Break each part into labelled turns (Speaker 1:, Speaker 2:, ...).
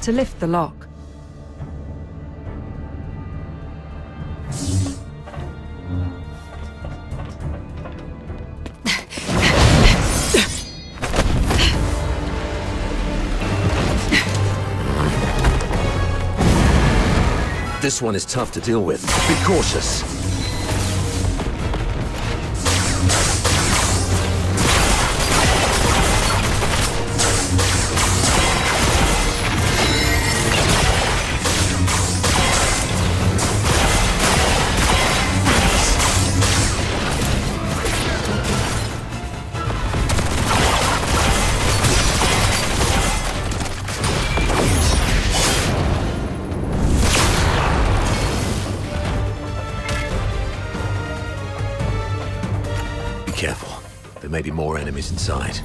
Speaker 1: to lift the lock.
Speaker 2: This one is tough to deal with. Be cautious. Careful. There may be more enemies inside.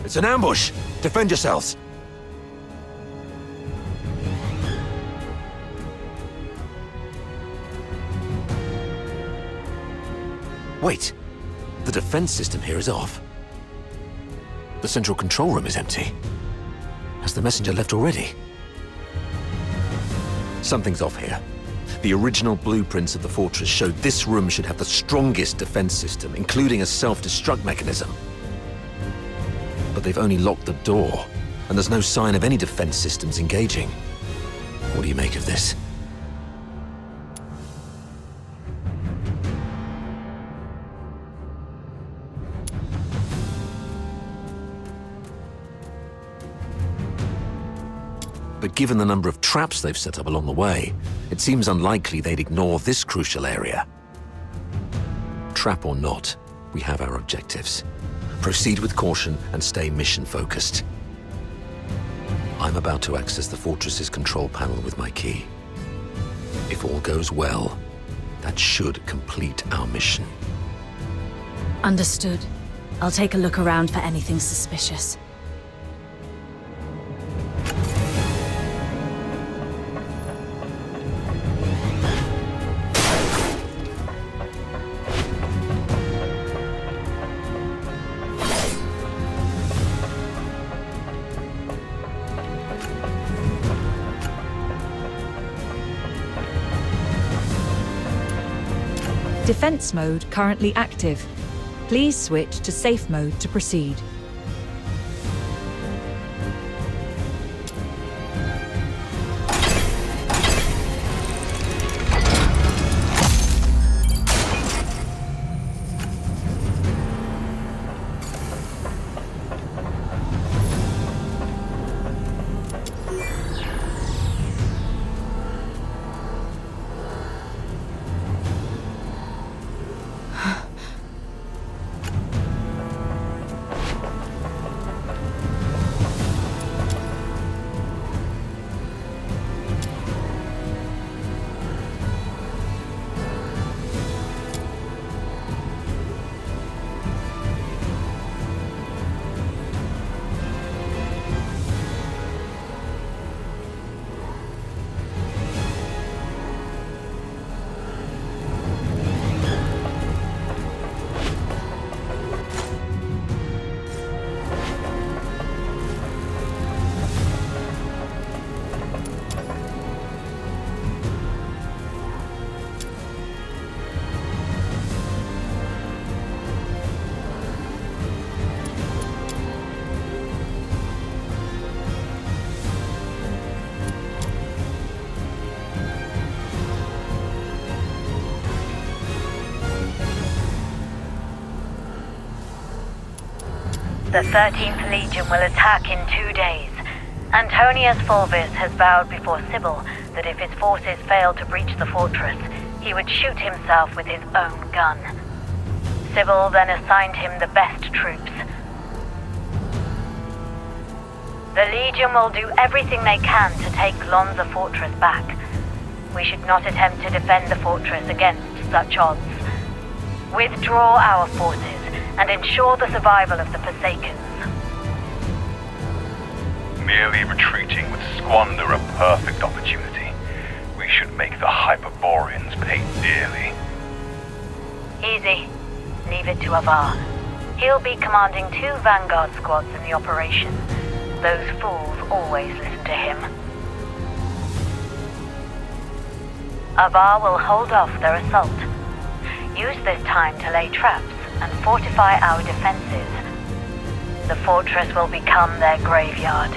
Speaker 2: It's an ambush! Defend yourselves! Wait! The defense system here is off. The central control room is empty. Has the messenger left already? Something's off here. The original blueprints of the fortress showed this room should have the strongest defense system, including a self-destruct mechanism. But they've only locked the door, and there's no sign of any defense systems engaging. What do you make of this? But given the number of traps they've set up along the way, it seems unlikely they'd ignore this crucial area. Trap or not, we have our objectives. Proceed with caution and stay mission-focused. I'm about to access the fortress's control panel with my key. If all goes well, that should complete our mission.
Speaker 3: Understood. I'll take a look around for anything suspicious.
Speaker 1: Defense mode currently active. Please switch to safe mode to proceed.
Speaker 4: The 13th Legion will attack in 2 days. Antonius Fulvis has vowed before Sybil that if his forces fail to breach the fortress, he would shoot himself with his own gun. Sybil then assigned him the best troops. The Legion will do everything they can to take Lonza Fortress back. We should not attempt to defend the fortress against such odds. Withdraw our forces and ensure the survival of the Forsakens.
Speaker 5: Merely retreating would squander a perfect opportunity. We should make the Hyperboreans pay dearly.
Speaker 4: Easy. Leave it to Avar. He'll be commanding 2 Vanguard squads in the operation. Those fools always listen to him. Avar will hold off their assault. Use this time to lay traps and fortify our defenses. The fortress will become their graveyard.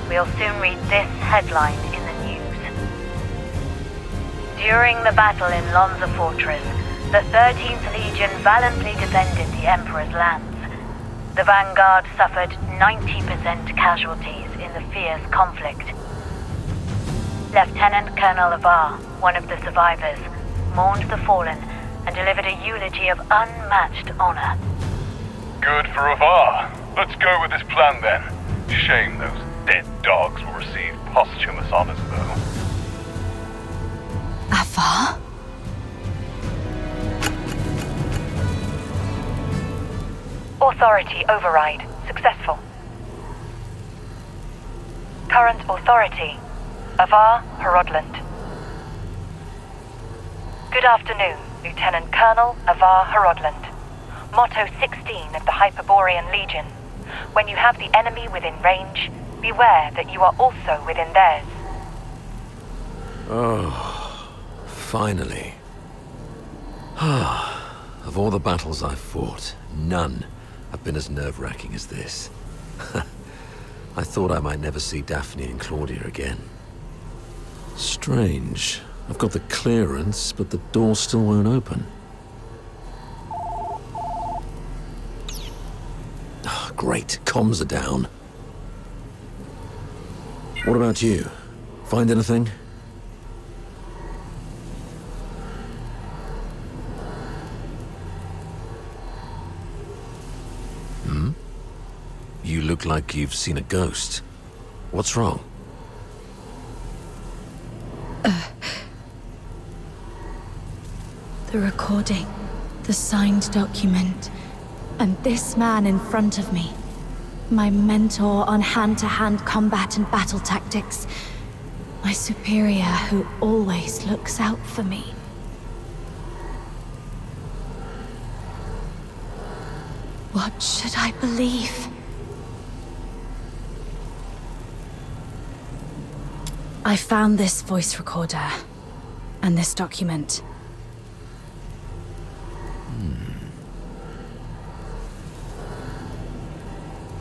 Speaker 4: We'll soon read this headline in the news. During the battle in Lonza Fortress, the 13th Legion valiantly defended the Emperor's lands. The Vanguard suffered 90% casualties in the fierce conflict. Lieutenant Colonel Avar, one of the survivors, mourned the fallen and delivered a eulogy of unmatched honor.
Speaker 5: Good for Avar. Let's go with this plan then. Shame those dead dogs will receive posthumous honors, though.
Speaker 3: Avar?
Speaker 4: Authority override successful. Current authority, Avar Harodland. Good afternoon, Lieutenant Colonel Avar Harodland. Motto 16 of the Hyperborean Legion. When you have the enemy within range, beware that you are also within theirs.
Speaker 2: Oh, finally. Of all the battles I've fought, none have been as nerve-wracking as this. I thought I might never see Daphne and Claudia again. Strange. I've got the clearance, but the door still won't open. Great, comms are down. What about you? Find anything? You look like you've seen a ghost. What's wrong?
Speaker 3: The recording, the signed document, and this man in front of me. My mentor on hand-to-hand combat and battle tactics. My superior who always looks out for me. What should I believe? I found this voice recorder and this document.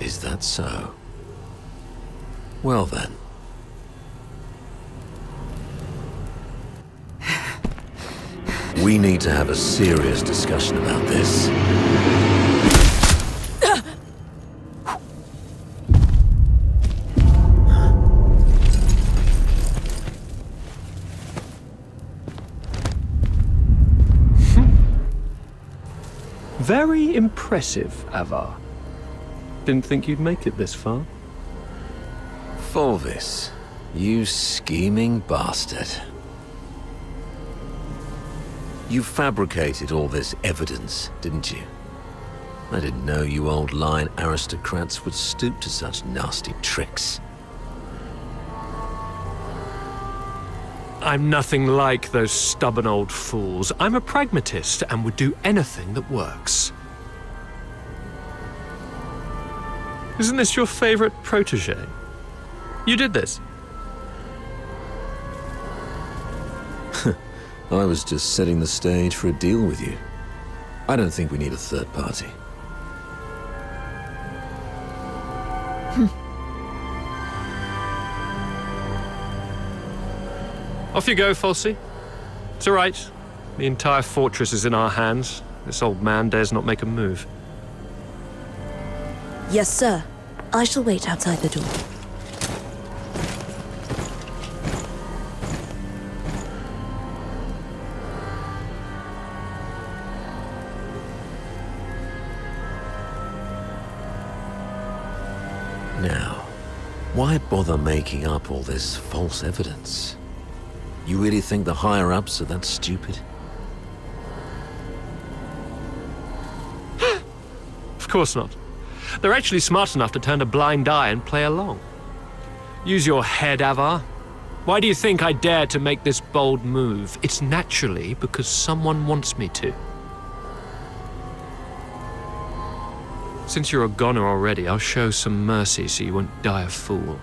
Speaker 2: Is that so? Well then. We need to have a serious discussion about this.
Speaker 6: Very impressive, Avar. Didn't think you'd make it this far.
Speaker 2: Fulvis, you scheming bastard. You fabricated all this evidence, didn't you? I didn't know you old lion aristocrats would stoop to such nasty tricks.
Speaker 6: I'm nothing like those stubborn old fools. I'm a pragmatist and would do anything that works. Isn't this your favorite protege? You did this.
Speaker 2: I was just setting the stage for a deal with you. I don't think we need a third party.
Speaker 6: Off you go, Falsey. It's all right. The entire fortress is in our hands. This old man dares not make a move.
Speaker 7: Yes, sir. I shall wait outside the door.
Speaker 2: Why bother making up all this false evidence? You really think the higher-ups are that stupid?
Speaker 6: Of course not. They're actually smart enough to turn a blind eye and play along. Use your head, Avar. Why do you think I dare to make this bold move? It's naturally because someone wants me to. Since you're a goner already, I'll show some mercy so you won't die a fool.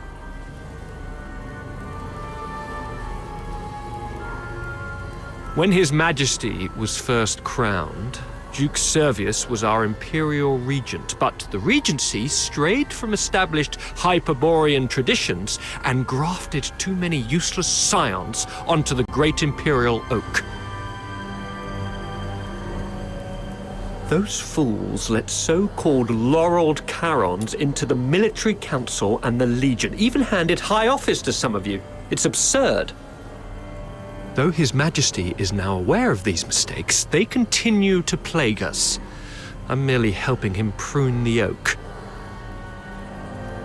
Speaker 6: When His Majesty was first crowned, Duke Servius was our imperial regent, but the regency strayed from established Hyperborean traditions and grafted too many useless scions onto the great imperial oak. Those fools let so-called laureled Charons into the military council and the Legion, even handed high office to some of you. It's absurd. Though His Majesty is now aware of these mistakes, they continue to plague us. I'm merely helping him prune the oak.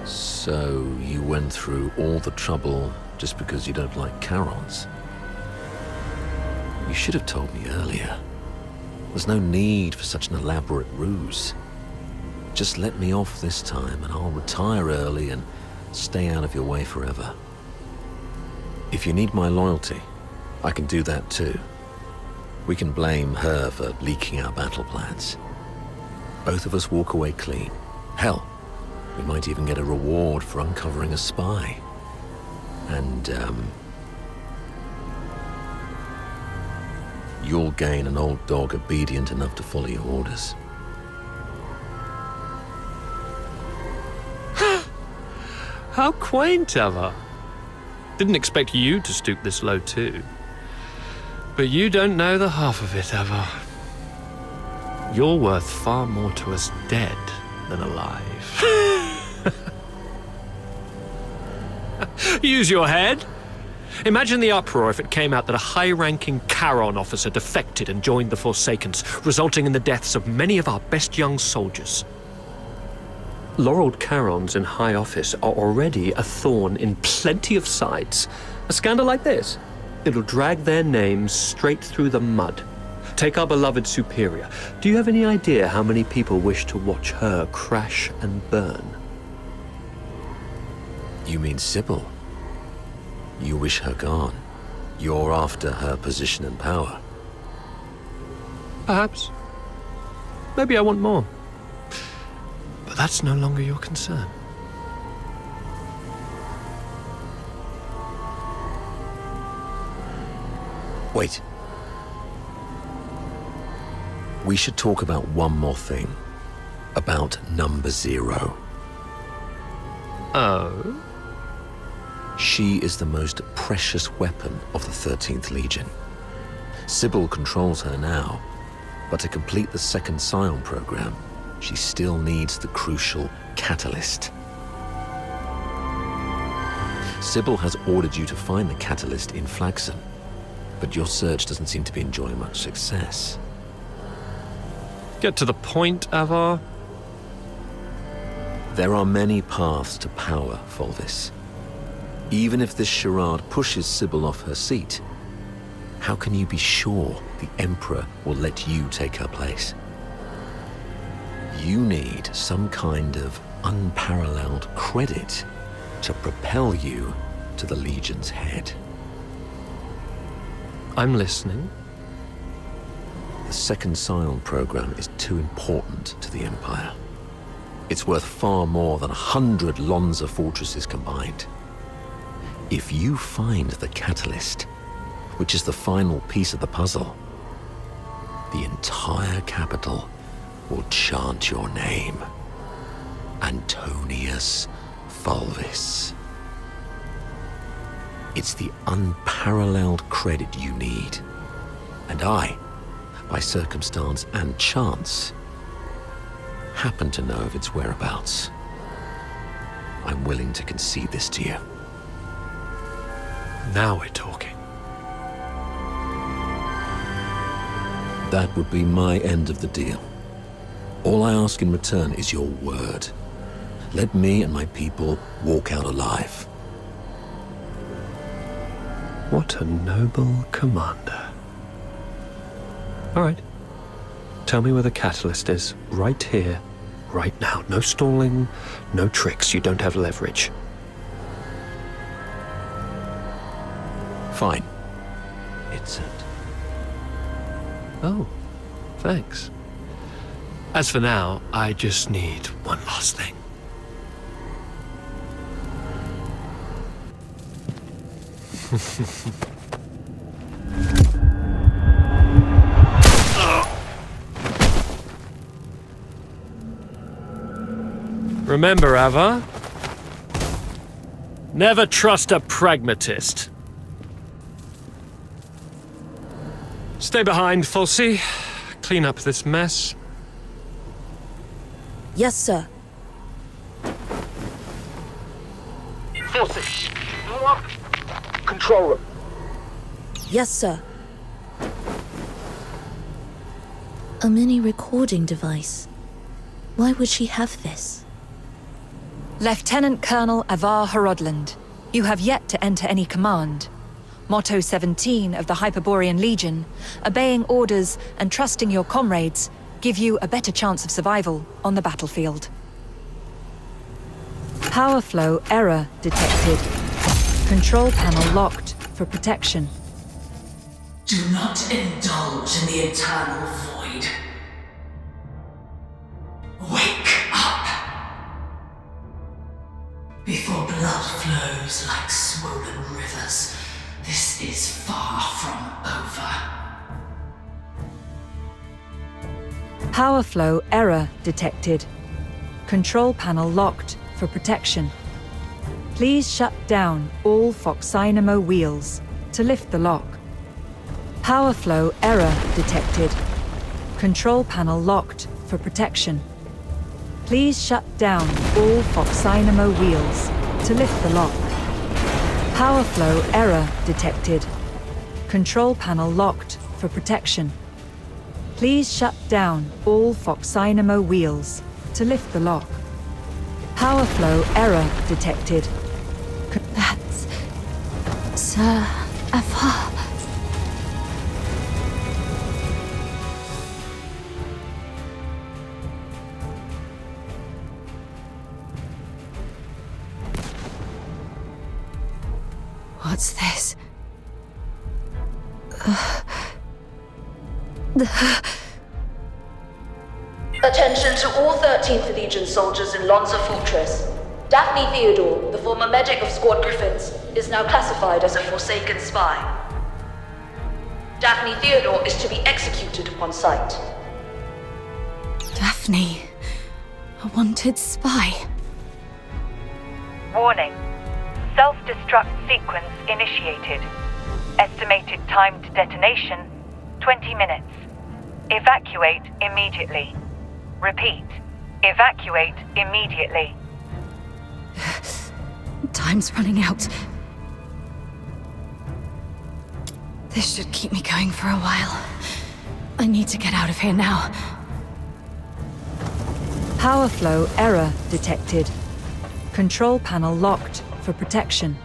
Speaker 2: So you went through all the trouble just because you don't like Charons? You should have told me earlier. There's no need for such an elaborate ruse. Just let me off this time and I'll retire early and stay out of your way forever. If you need my loyalty, I can do that too. We can blame her for leaking our battle plans. Both of us walk away clean. Hell, we might even get a reward for uncovering a spy. And, you'll gain an old dog obedient enough to follow your orders.
Speaker 6: How quaint, Avar. Didn't expect you to stoop this low too. But you don't know the half of it, Avar. You're worth far more to us dead than alive. Use your head. Imagine the uproar if it came out that a high-ranking Charon officer defected and joined the Forsakens, resulting in the deaths of many of our best young soldiers. Laureled Charons in high office are already a thorn in plenty of sides. A scandal like this, it'll drag their names straight through the mud. Take our beloved superior. Do you have any idea how many people wish to watch her crash and burn?
Speaker 2: You mean Sybil? You wish her gone. You're after her position and power.
Speaker 6: Perhaps. Maybe I want more. But that's no longer your concern.
Speaker 2: Wait. We should talk about one more thing. About Number 0.
Speaker 6: Oh?
Speaker 2: She is the most precious weapon of the 13th Legion. Sybil controls her now, but to complete the second Scion program, she still needs the crucial catalyst. Sybil has ordered you to find the catalyst in Flaxen, but your search doesn't seem to be enjoying much success.
Speaker 6: Get to the point, Avar.
Speaker 2: There are many paths to power, Fulvis. Even if this charade pushes Sybil off her seat, how can you be sure the Emperor will let you take her place? You need some kind of unparalleled credit to propel you to the Legion's head.
Speaker 6: I'm listening.
Speaker 2: The second Scion program is too important to the Empire. It's worth far more than 100 Lonza fortresses combined. If you find the catalyst, which is the final piece of the puzzle, the entire capital will chant your name. Antonius Fulvis. It's the unparalleled credit you need. And I, by circumstance and chance, happen to know of its whereabouts. I'm willing to concede this to you.
Speaker 6: Now we're talking.
Speaker 2: That would be my end of the deal. All I ask in return is your word. Let me and my people walk out alive.
Speaker 6: What a noble commander. All right. Tell me where the catalyst is. Right here, right now. No stalling, no tricks. You don't have leverage.
Speaker 2: Fine.
Speaker 6: It's it. Oh, thanks. As for now, I just need one last thing. Remember, Ava? Never trust a pragmatist. Stay behind, Falsey. Clean up this mess.
Speaker 7: Yes, sir.
Speaker 8: Falsey, control room.
Speaker 7: Yes, sir. A mini recording device. Why would she have this?
Speaker 1: Lieutenant Colonel Avar Horodland, you have yet to enter any command. Motto 17 of the Hyperborean Legion, obeying orders and trusting your comrades give you a better chance of survival on the battlefield. Power flow error detected. Control panel locked for protection.
Speaker 9: Do not indulge in the eternal void. Wake up! Before blood flows like swollen rivers, this is far from over.
Speaker 1: Power flow error detected. Control panel locked for protection. Please shut down all Foxynamo wheels to lift the lock. Power flow error detected. Control panel locked for protection. Please shut down all Foxynamo wheels to lift the lock. Power flow error detected. Control panel locked for protection. Please shut down all Foxynamo wheels to lift the lock. Power flow error detected.
Speaker 3: That's... Sir Avar. What's this?
Speaker 10: Attention to all 13th Legion soldiers in Lonza Fortress. Daphne Theodore, the former medic of Squad Griffins, is now classified as a Forsaken spy. Daphne Theodore is to be executed upon sight.
Speaker 3: Daphne. A wanted spy.
Speaker 4: Warning. Self-destruct sequence initiated. Estimated time to detonation, 20 minutes. Evacuate immediately. Repeat. Evacuate immediately.
Speaker 3: Time's running out. This should keep me going for a while. I need to get out of here now.
Speaker 1: Power flow error detected. Control panel locked for protection.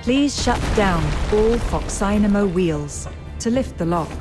Speaker 1: Please shut down all Foxynamo wheels to lift the lock.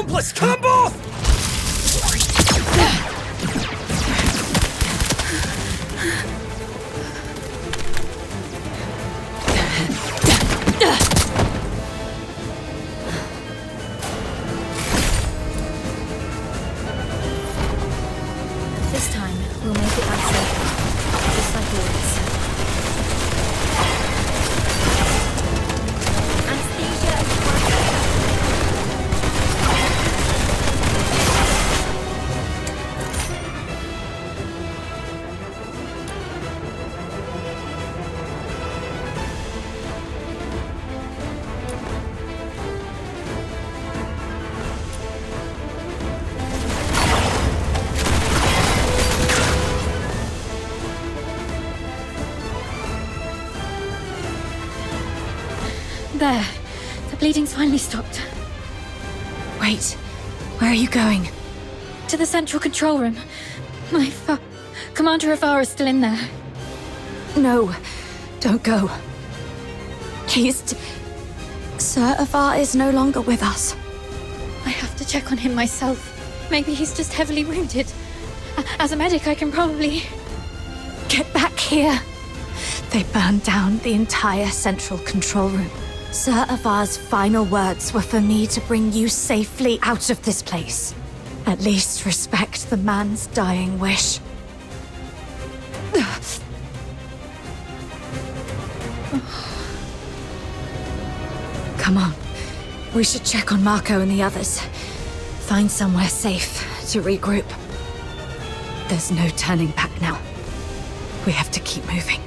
Speaker 8: Helpless! Kill them both!
Speaker 3: This time, we'll make it back safely. Just like always. Anesthesia and There. The bleeding's finally stopped. Wait. Where are you going? To the central control room. Commander Avara's still in there. No. Don't go. Sir Avar is no longer with us. I have to check on him myself. Maybe he's just heavily wounded. As a medic, I can probably... Get back here. They burned down the entire central control room. Sir Avar's final words were for me to bring you safely out of this place. At least respect the man's dying wish. Come on. We should check on Marco and the others. Find somewhere safe to regroup. There's no turning back now. We have to keep moving.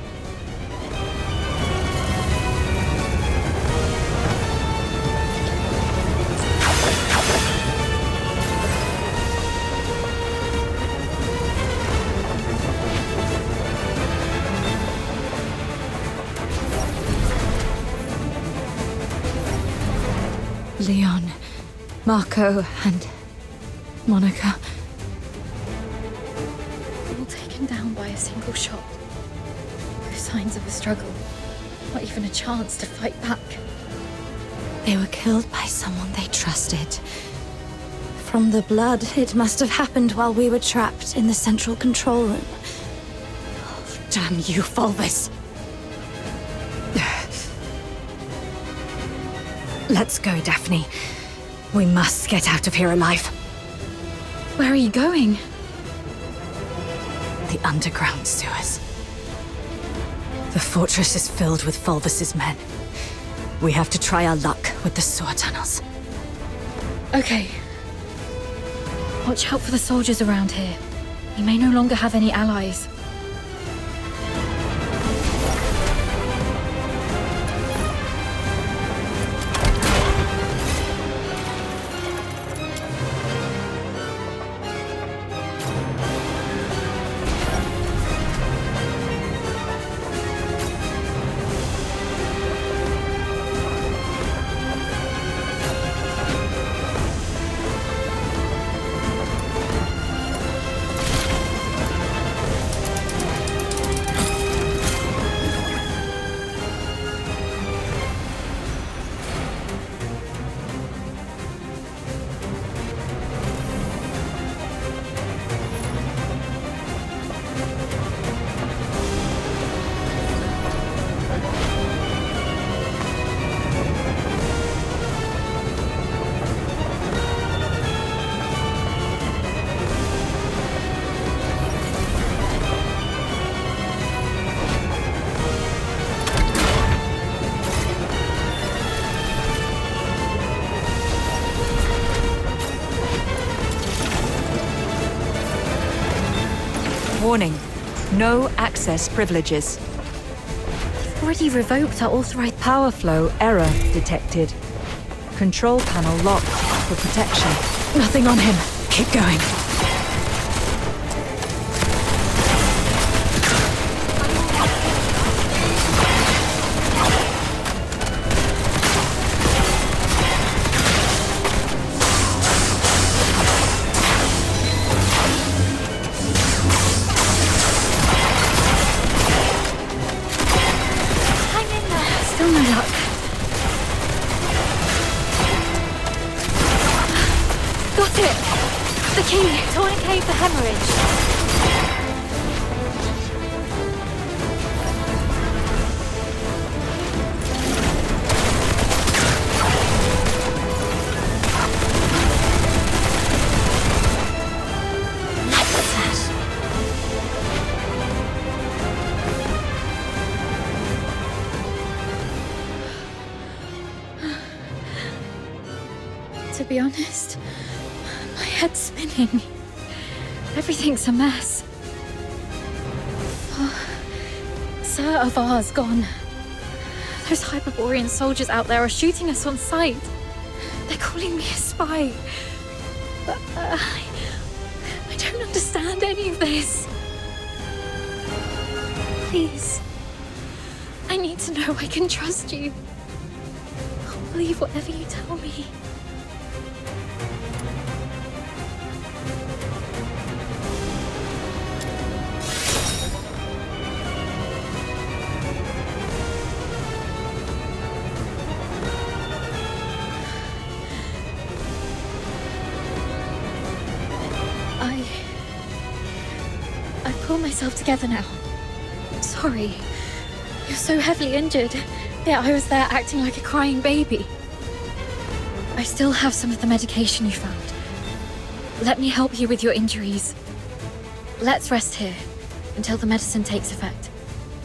Speaker 3: Leon, Marco, and Monica. All taken down by a single shot. No signs of a struggle. Not even a chance to fight back. They were killed by someone they trusted. From the blood, it must have happened while we were trapped in the central control room. Oh, damn you, Fulvis. Let's go, Daphne. We must get out of here alive. Where are you going? The underground sewers. The fortress is filled with Fulvis's men. We have to try our luck with the sewer tunnels. Okay. Watch out for the soldiers around here. We may no longer have any allies.
Speaker 1: Warning. No access privileges.
Speaker 3: Already revoked our authorized...
Speaker 1: Power flow error detected. Control panel locked for protection.
Speaker 3: Nothing on him. Keep going. Still no luck. That's it! The key!
Speaker 4: Tourniquet for hemorrhage.
Speaker 3: To be honest, my head's spinning. Everything's a mess. Oh, Sir Avar's gone. Those Hyperborean soldiers out there are shooting us on sight. They're calling me a spy. But I don't understand any of this. Please, I need to know I can trust you. I'll believe whatever you tell me. I pull myself together now. Sorry. You're so heavily injured. Yet I was there acting like a crying baby. I still have some of the medication you found. Let me help you with your injuries. Let's rest here until the medicine takes effect.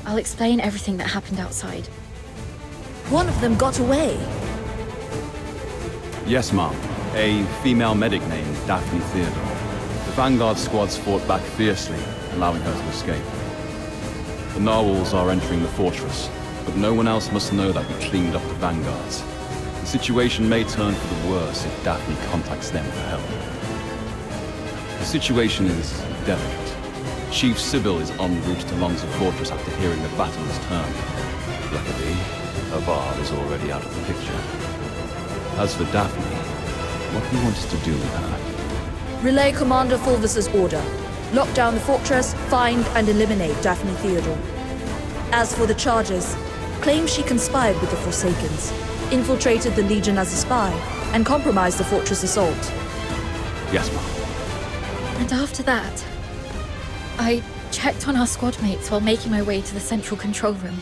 Speaker 3: I'll explain everything that happened outside.
Speaker 7: One of them got away.
Speaker 11: Yes, ma'am. A female medic named Daphne Theodore. The Vanguard squads fought back fiercely, allowing her to escape. The narwhals are entering the fortress, but no one else must know that we cleaned up the Vanguards. The situation may turn for the worse if Daphne contacts them for help. The situation is delicate. Chief Sybil is en route to Lonza Fortress after hearing the battle has turned. Luckily, Avar is already out of the picture. As for Daphne, what do you want us to do with her?
Speaker 10: Relay Commander Fulvis's order. Lock down the fortress, find and eliminate Daphne Theodore. As for the charges, claim she conspired with the Forsakens, infiltrated the Legion as a spy, and compromised the fortress assault.
Speaker 11: Yes, ma'am.
Speaker 3: And after that, I checked on our squad mates while making my way to the central control room.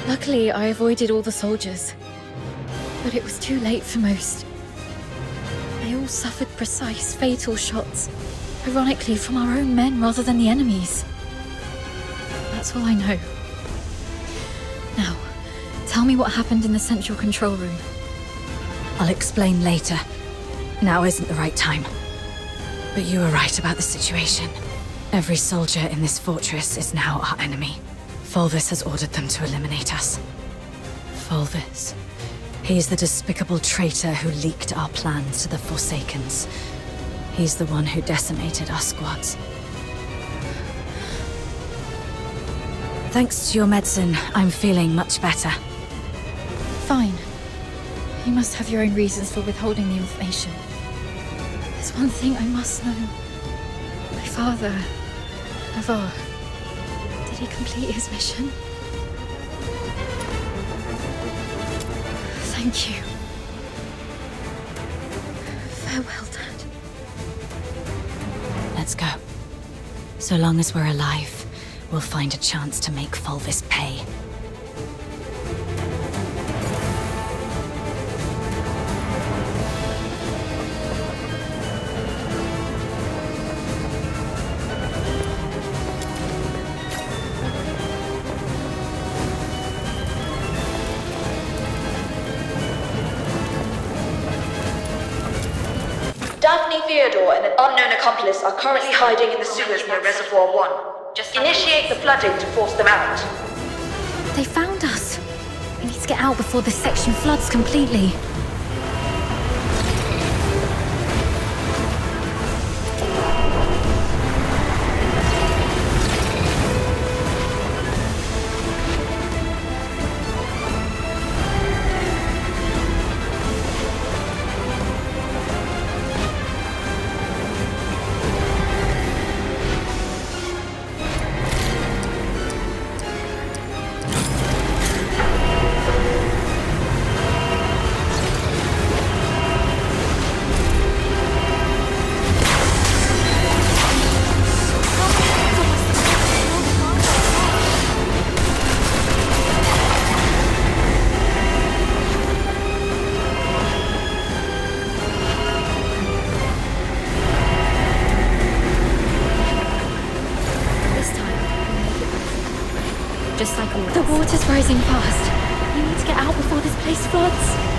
Speaker 3: Luckily, I avoided all the soldiers. But it was too late for most. They all suffered precise, fatal shots. Ironically, from our own men rather than the enemy's. That's all I know. Now, tell me what happened in the central control room.
Speaker 1: I'll explain later. Now isn't the right time. But you were right about the situation. Every soldier in this fortress is now our enemy. Fulvis has ordered them to eliminate us. Fulvis. He's the despicable traitor who leaked our plans to the Forsakens. He's the one who decimated our squads. Thanks to your medicine, I'm feeling much better.
Speaker 3: Fine. You must have your own reasons for withholding the information. There's one thing I must know. My father, Avar, did he complete his mission? Thank you. Farewell, Dad.
Speaker 1: Let's go. So long as we're alive, we'll find a chance to make Fulvis pay.
Speaker 10: Daphne Theodore and an unknown accomplice are currently hiding in the sewers near Reservoir 1. Just initiate the flooding to force them out.
Speaker 3: They found us. We need to get out before this section floods completely. water's rising fast. We need to get out before this place floods.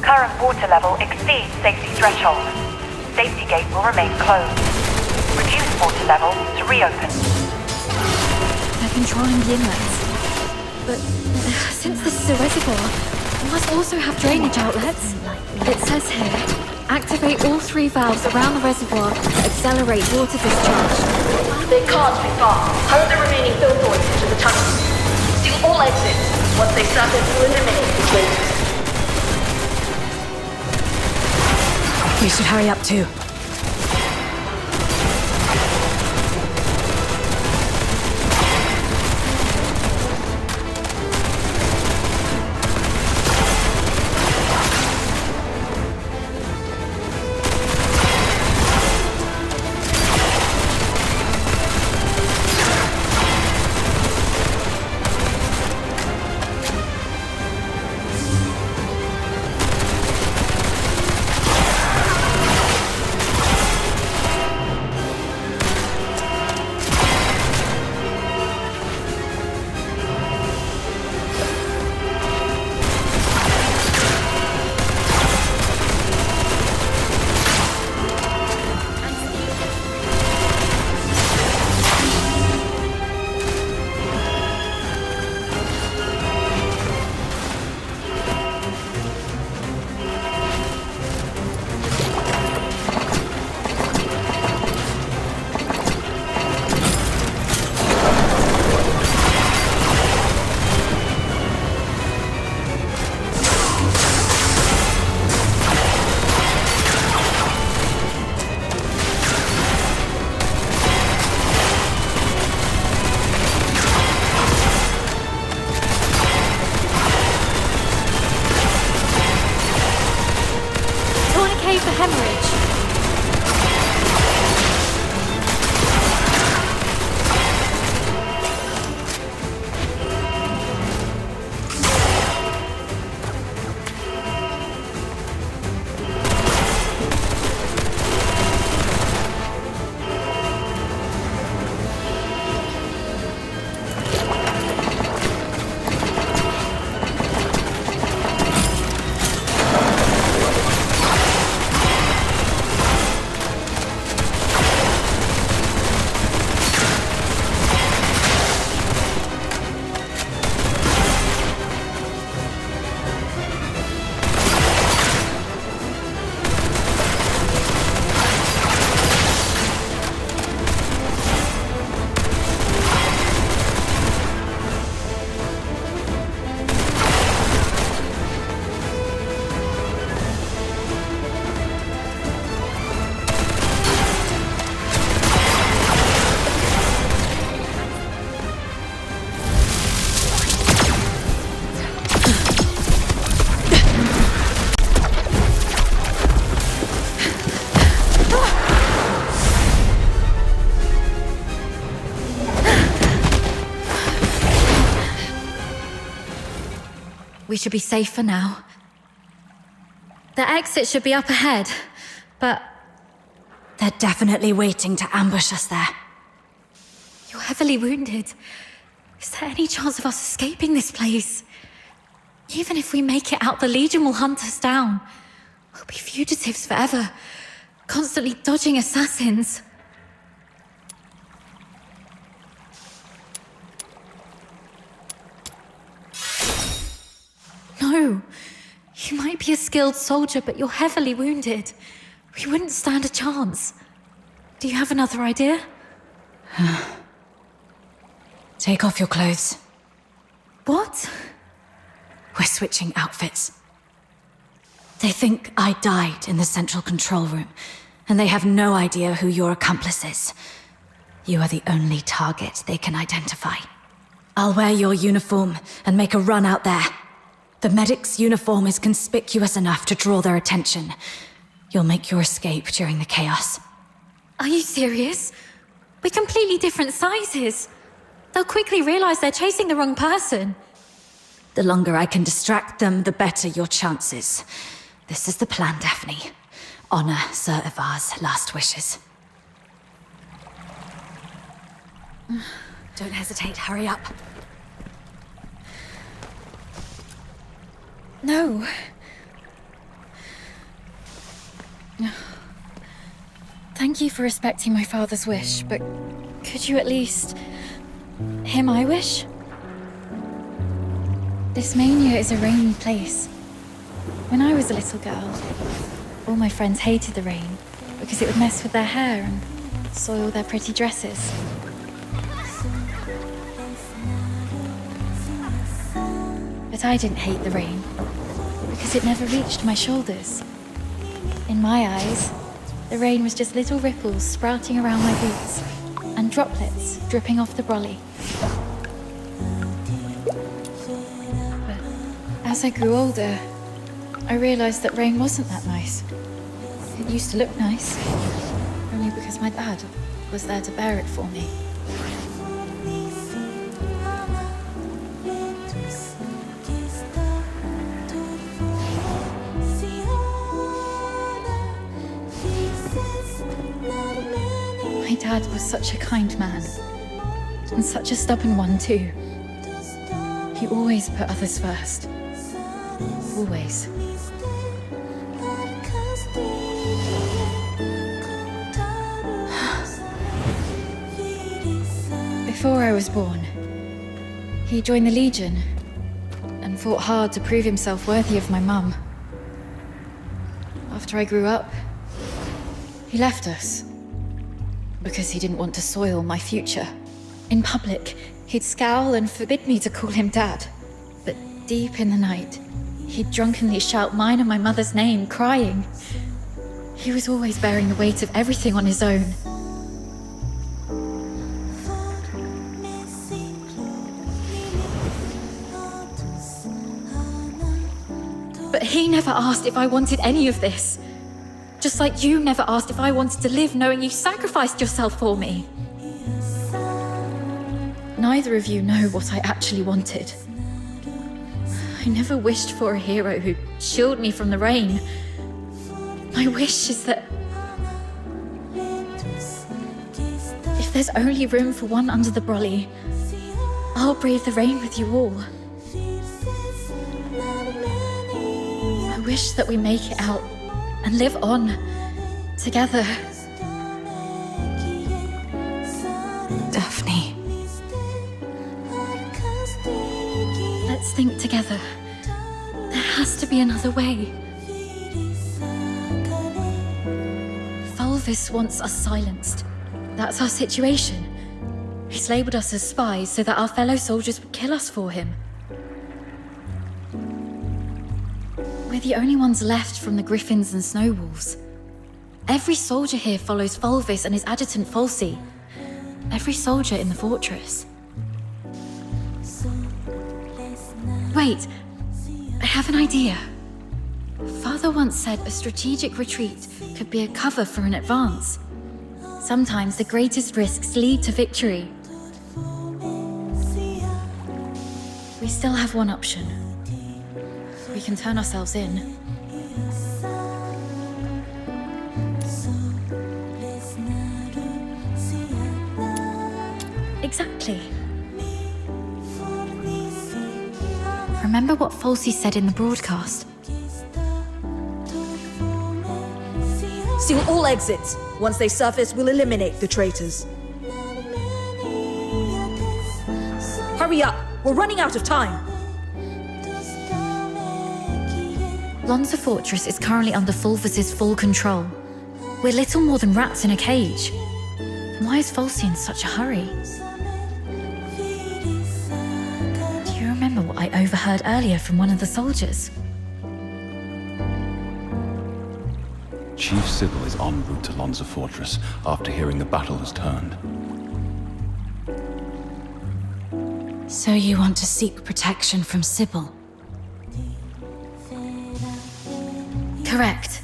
Speaker 4: Current water level exceeds safety threshold. Safety gate will remain closed. Reduce water level to reopen.
Speaker 3: They're controlling the inlets. But since this is a reservoir, it must also have drainage outlets. It says here, activate all 3 valves around the reservoir to accelerate water discharge.
Speaker 10: They can't be far. Hurl the remaining fill voids into the tunnel. Seal all exits. Once they surface, we'll eliminate the drainage.
Speaker 1: We should hurry up too.
Speaker 3: We should be safe for now. The exit should be up ahead, but they're definitely waiting to ambush us there. You're heavily wounded. Is there any chance of us escaping this place? Even if we make it out, the Legion will hunt us down. We'll be fugitives forever, constantly dodging assassins. No. You might be a skilled soldier, but you're heavily wounded. We wouldn't stand a chance. Do you have another idea?
Speaker 1: Take off your clothes.
Speaker 3: What?
Speaker 1: We're switching outfits. They think I died in the central control room, and they have no idea who your accomplice is.
Speaker 3: You are the only target they can identify. I'll wear your uniform and make a run out there. The medic's uniform is conspicuous enough to draw their attention. You'll make your escape during the chaos.
Speaker 12: Are you serious? We're completely different sizes. They'll quickly realize they're chasing the wrong person.
Speaker 3: The longer I can distract them, the better your chances. This is the plan, Daphne. Honor Sir Ivar's last wishes. Don't hesitate, hurry up.
Speaker 12: No. Thank you for respecting my father's wish, but could you at least hear my wish? This mania is a rainy place. When I was a little girl, all my friends hated the rain because it would mess with their hair and soil their pretty dresses. But I didn't hate the rain because it never reached my shoulders. In my eyes, the rain was just little ripples sprouting around my boots and droplets dripping off the brolly. But as I grew older, I realized that rain wasn't that nice. It used to look nice, only because my dad was there to bear it for me. My dad was such a kind man, and such a stubborn one too. He always put others first. Always. Before I was born, he joined the Legion and fought hard to prove himself worthy of my mum. After I grew up, he left us because he didn't want to soil my future. In public, he'd scowl and forbid me to call him Dad. But deep in the night, he'd drunkenly shout mine and my mother's name, crying. He was always bearing the weight of everything on his own. But he never asked if I wanted any of this. Just like you never asked if I wanted to live knowing you sacrificed yourself for me. Neither of you know what I actually wanted. I never wished for a hero who'd shield me from the rain. My wish is that if there's only room for one under the brolly, I'll brave the rain with you all. I wish that we make it out and live on together.
Speaker 3: Daphne.
Speaker 12: Let's think together. There has to be another way. Fulvis wants us silenced. That's our situation. He's labeled us as spies so that our fellow soldiers would kill us for him. We're the only ones left from the Griffins and Snowwolves. Every soldier here follows Fulvis and his adjutant Falsey. Every soldier in the fortress. Wait, I have an idea. Father once said a strategic retreat could be a cover for an advance. Sometimes the greatest risks lead to victory. We still have one option. We can turn ourselves in. Exactly. Remember what Falsey said in the broadcast?
Speaker 10: Seal all exits. Once they surface, we'll eliminate the traitors. Hurry up! We're running out of time!
Speaker 12: Lonza Fortress is currently under Fulvis's full control. We're little more than rats in a cage. Why is Falsey in such a hurry? Do you remember what I overheard earlier from one of the soldiers?
Speaker 11: Chief Sybil is en route to Lonza Fortress after hearing the battle has turned.
Speaker 3: So you want to seek protection from Sybil?
Speaker 12: Correct.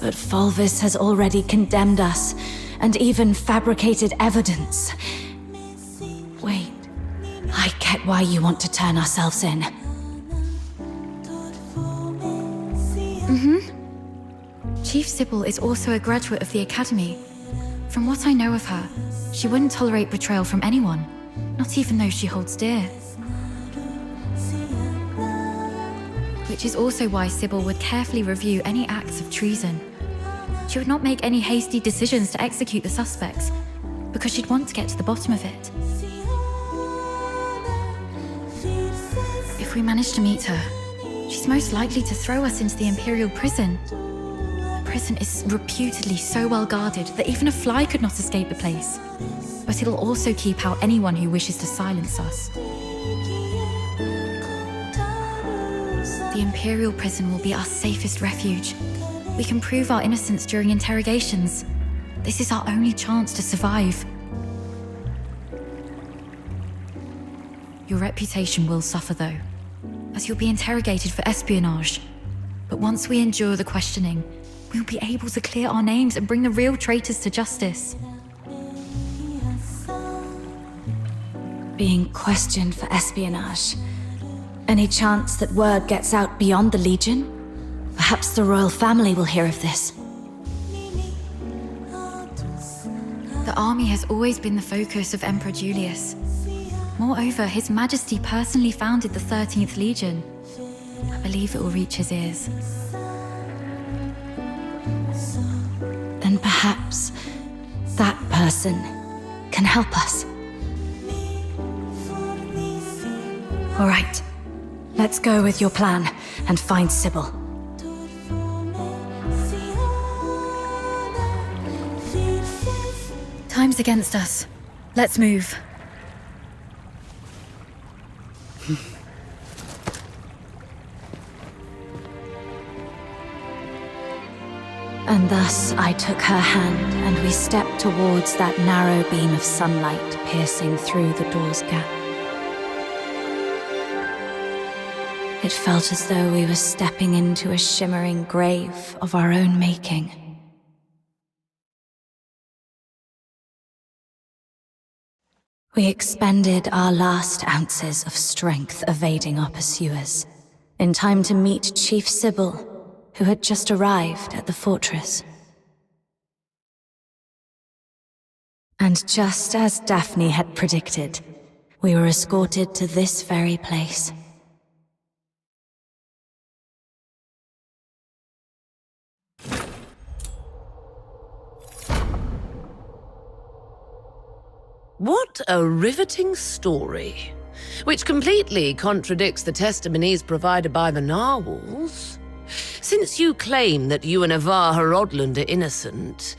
Speaker 3: But Fulvis has already condemned us, and even fabricated evidence. Wait, I get why you want to turn ourselves in.
Speaker 12: Chief Sybil is also a graduate of the Academy. From what I know of her, she wouldn't tolerate betrayal from anyone, not even those she holds dear. Which is also why Sybil would carefully review any acts of treason. She would not make any hasty decisions to execute the suspects, because she'd want to get to the bottom of it. If we manage to meet her, she's most likely to throw us into the Imperial prison. The prison is reputedly so well guarded that even a fly could not escape the place. But it'll also keep out anyone who wishes to silence us. The Imperial prison will be our safest refuge. We can prove our innocence during interrogations. This is our only chance to survive. Your reputation will suffer though, as you'll be interrogated for espionage. But once we endure the questioning, we'll be able to clear our names and bring the real traitors to justice.
Speaker 3: Being questioned for espionage. Any chance that word gets out beyond the Legion? Perhaps the royal family will hear of this.
Speaker 12: The army has always been the focus of Emperor Julius. Moreover, His Majesty personally founded the 13th Legion. I believe it will reach his ears.
Speaker 3: Then perhaps that person can help us. All right, let's go with your plan and find Sybil.
Speaker 12: Time's against us. Let's move.
Speaker 3: And thus I took her hand, and we stepped towards that narrow beam of sunlight piercing through the door's gap. It felt as though we were stepping into a shimmering grave of our own making. We expended our last ounces of strength evading our pursuers, in time to meet Chief Sybil, who had just arrived at the fortress. And just as Daphne had predicted, we were escorted to this very place.
Speaker 13: What a riveting story, which completely contradicts the testimonies provided by the narwhals. Since you claim that you and Avar Horodland are innocent,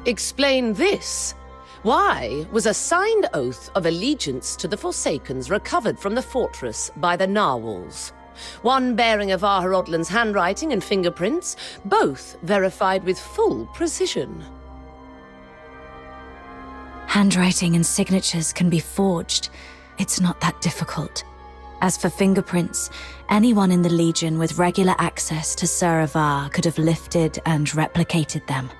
Speaker 13: explain this. Why was a signed oath of allegiance to the Forsakens recovered from the fortress by the narwhals? One bearing Avar Horodland's handwriting and fingerprints, both verified with full precision.
Speaker 3: Handwriting and signatures can be forged. It's not that difficult. As for fingerprints, anyone in the Legion with regular access to Sir Avar could have lifted and replicated them.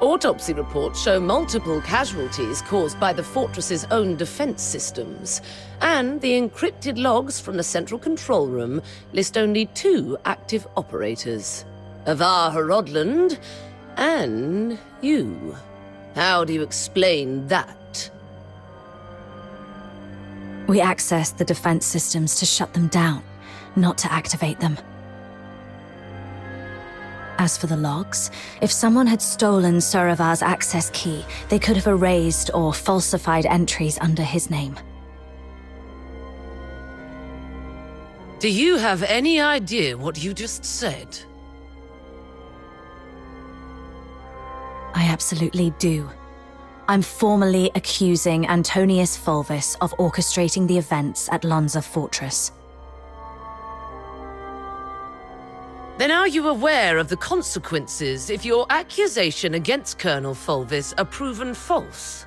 Speaker 13: Autopsy reports show multiple casualties caused by the fortress's own defense systems, and the encrypted logs from the central control room list only 2 active operators: Avar Horodland and you. How do you explain that?
Speaker 3: We accessed the defense systems to shut them down, not to activate them. As for the logs, if someone had stolen Sir Avar's access key, they could have erased or falsified entries under his name.
Speaker 13: Do you have any idea what you just said?
Speaker 3: I absolutely do. I'm formally accusing Antonius Fulvis of orchestrating the events at Lonza Fortress.
Speaker 13: Then are you aware of the consequences if your accusation against Colonel Fulvis are proven false?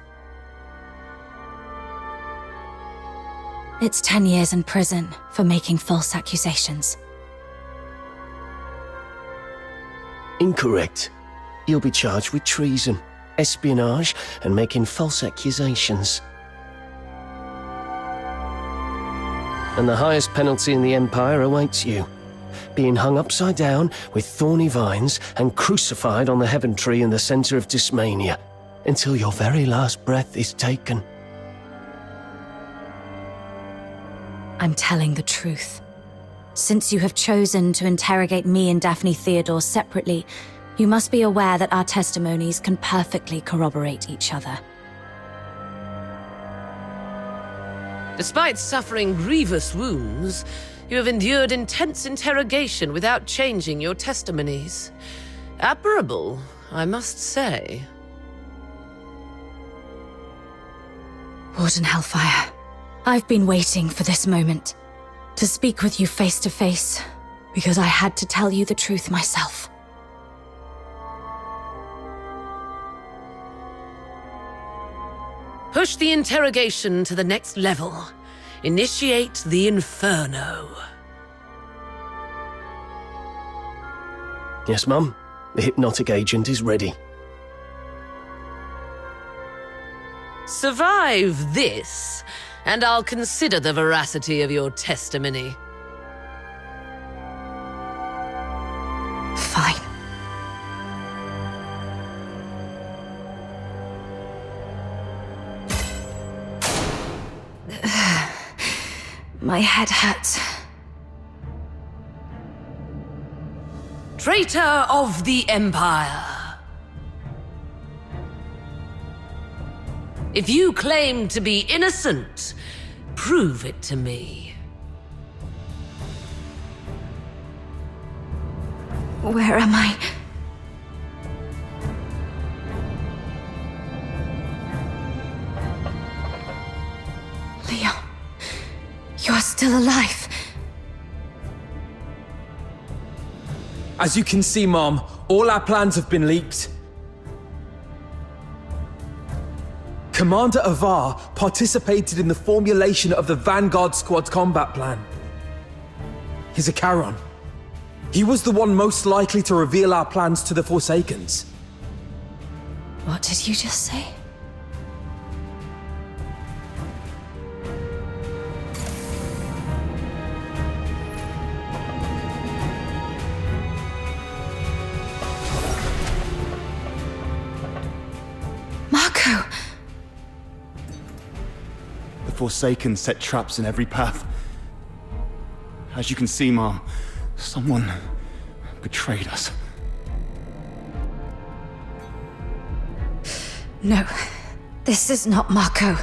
Speaker 3: It's 10 years in prison for making false accusations.
Speaker 14: Incorrect. You'll be charged with treason, espionage, and making false accusations. And the highest penalty in the Empire awaits you. Being hung upside down with thorny vines and crucified on the heaven tree in the center of Dismania until your very last breath is taken.
Speaker 3: I'm telling the truth. Since you have chosen to interrogate me and Daphne Theodore separately, you must be aware that our testimonies can perfectly corroborate each other.
Speaker 13: Despite suffering grievous wounds, you have endured intense interrogation without changing your testimonies. Admirable, I must say.
Speaker 3: Warden Hellfire, I've been waiting for this moment. To speak with you face to face, because I had to tell you the truth myself.
Speaker 13: Push the interrogation to the next level. Initiate the Inferno.
Speaker 14: Yes, Mum. The hypnotic agent is ready.
Speaker 13: Survive this, and I'll consider the veracity of your testimony.
Speaker 3: Fine. My head hurts.
Speaker 13: Traitor of the Empire. If you claim to be innocent, prove it to me.
Speaker 3: Where am I? Leon, you're still alive.
Speaker 15: As you can see, Mom, all our plans have been leaked. Commander Avar participated in the formulation of the Vanguard Squad's combat plan. He's a Charon. He was the one most likely to reveal our plans to the Forsakens.
Speaker 3: What did you just say? Marco!
Speaker 11: The Forsaken set traps in every path. As you can see, Mom, someone betrayed us.
Speaker 3: No, this is not Marco.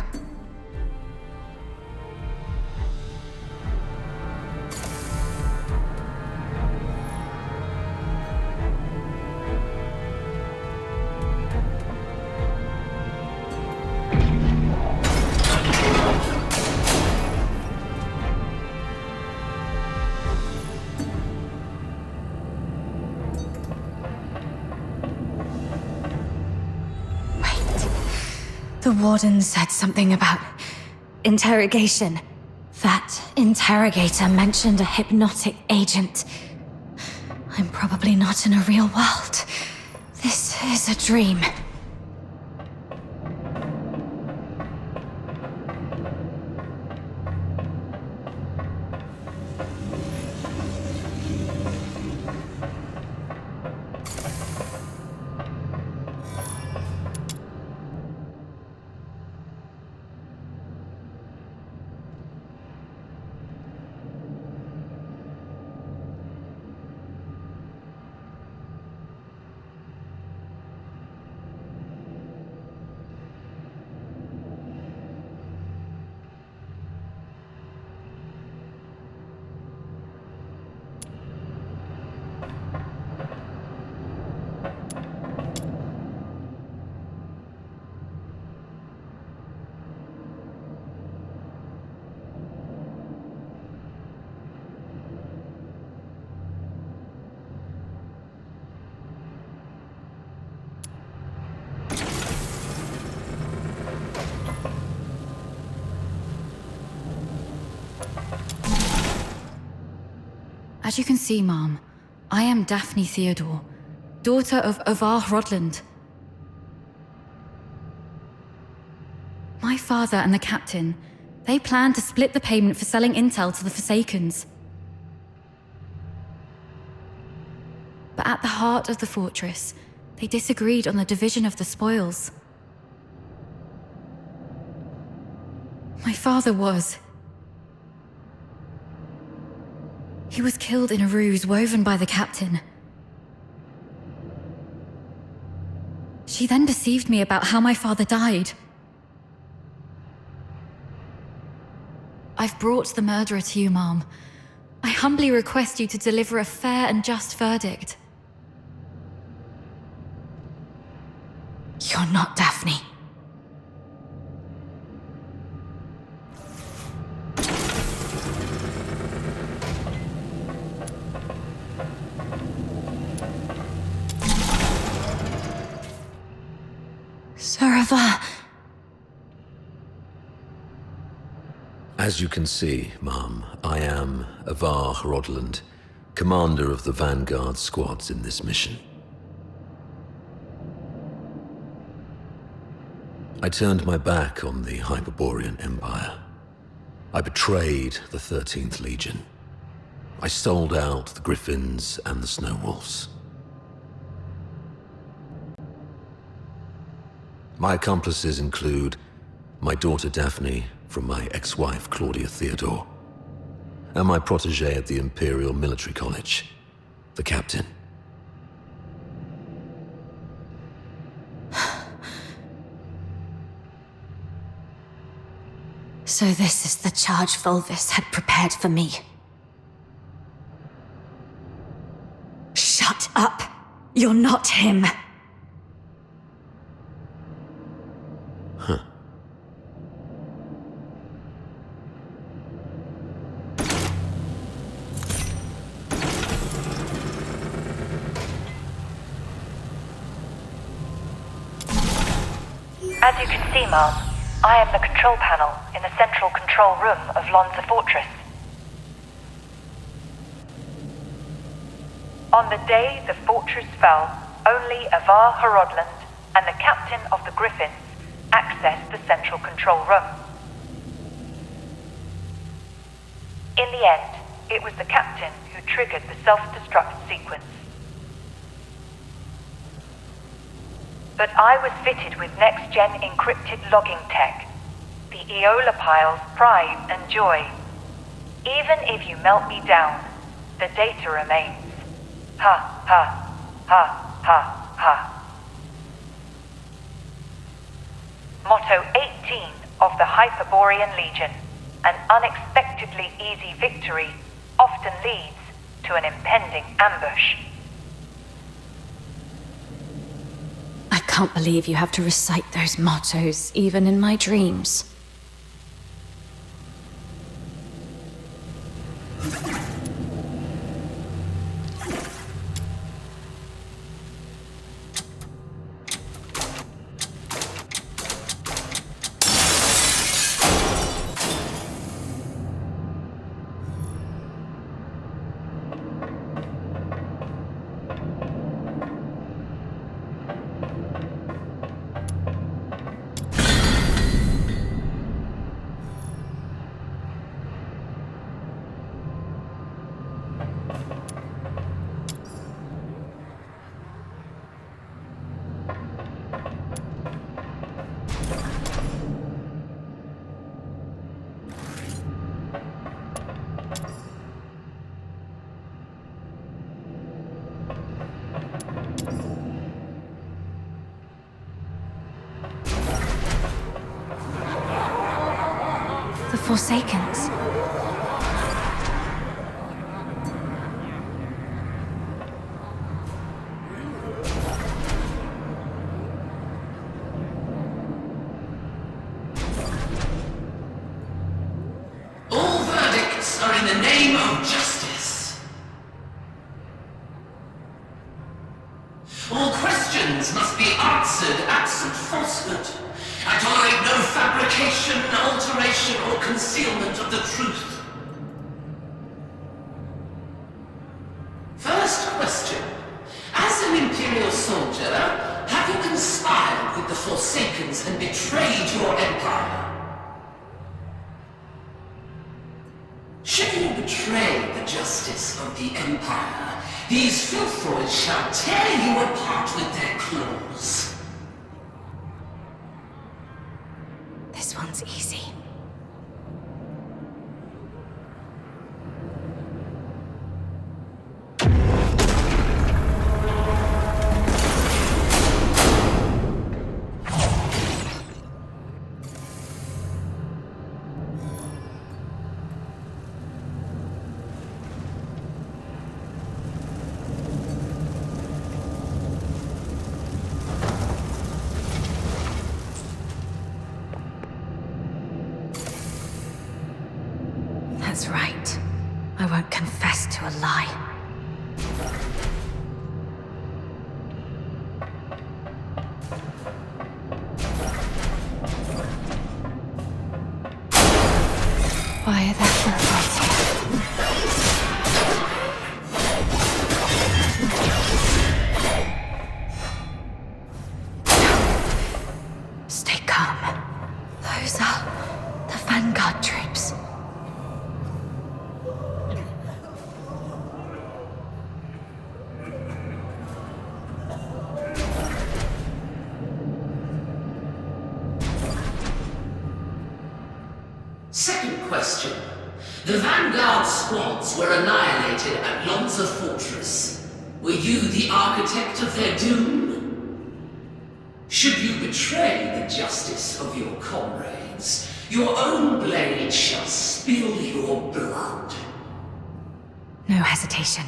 Speaker 3: The warden said something about interrogation. That interrogator mentioned a hypnotic agent. I'm probably not in a real world. This is a dream.
Speaker 12: As you can see, Mom, I am Daphne Theodore, daughter of Ovar Rodland. My father and the captain, they planned to split the payment for selling intel to the Forsakens. But at the heart of the fortress, they disagreed on the division of the spoils. My father was. He was killed in a ruse woven by the captain. She then deceived me about how my father died. I've brought the murderer to you, Mom. I humbly request you to deliver a fair and just verdict.
Speaker 3: You're not Daphne. Sarava.
Speaker 2: As you can see, Ma'am, I am Avar Rodland, commander of the Vanguard squads in this mission. I turned my back on the Hyperborean Empire. I betrayed the 13th Legion. I sold out the Griffins and the Snow Wolves. My accomplices include my daughter Daphne from my ex-wife Claudia Theodore, and my protege at the Imperial Military College, the captain.
Speaker 3: So this is the charge Volvis had prepared for me. Shut up! You're not him!
Speaker 2: Huh.
Speaker 4: As you can see, Mom, I am the control panel in the central control room of Lonza Fortress. On the day the fortress fell, only Avar Rodland and the captain of the Griffins accessed the central control room. In the end, it was the captain who triggered the self-destruct sequence. But I was fitted with next-gen encrypted logging tech, the Eola Pile's pride and joy. Even if you melt me down, the data remains. Ha, ha, ha, ha, ha. Motto 18 of the Hyperborean Legion: an unexpectedly easy victory often leads to an impending ambush.
Speaker 3: I can't believe you have to recite those mottos, even in my dreams. The Forsakens.
Speaker 9: All verdicts are in the name of justice. All questions must be answered absent falsehood. I tolerate no fabrication, alteration, or concealment of the truth. These filthroids shall tear you apart with their claws.
Speaker 3: This one's easy. That's right. I won't confess to a lie. Why are there footprints here? Stay calm. Those are the Vanguard troops.
Speaker 9: Second question. The Vanguard squads were annihilated at Lonza Fortress. Were you the architect of their doom? Should you betray the justice of your comrades, your own blade shall spill your blood.
Speaker 3: No hesitation.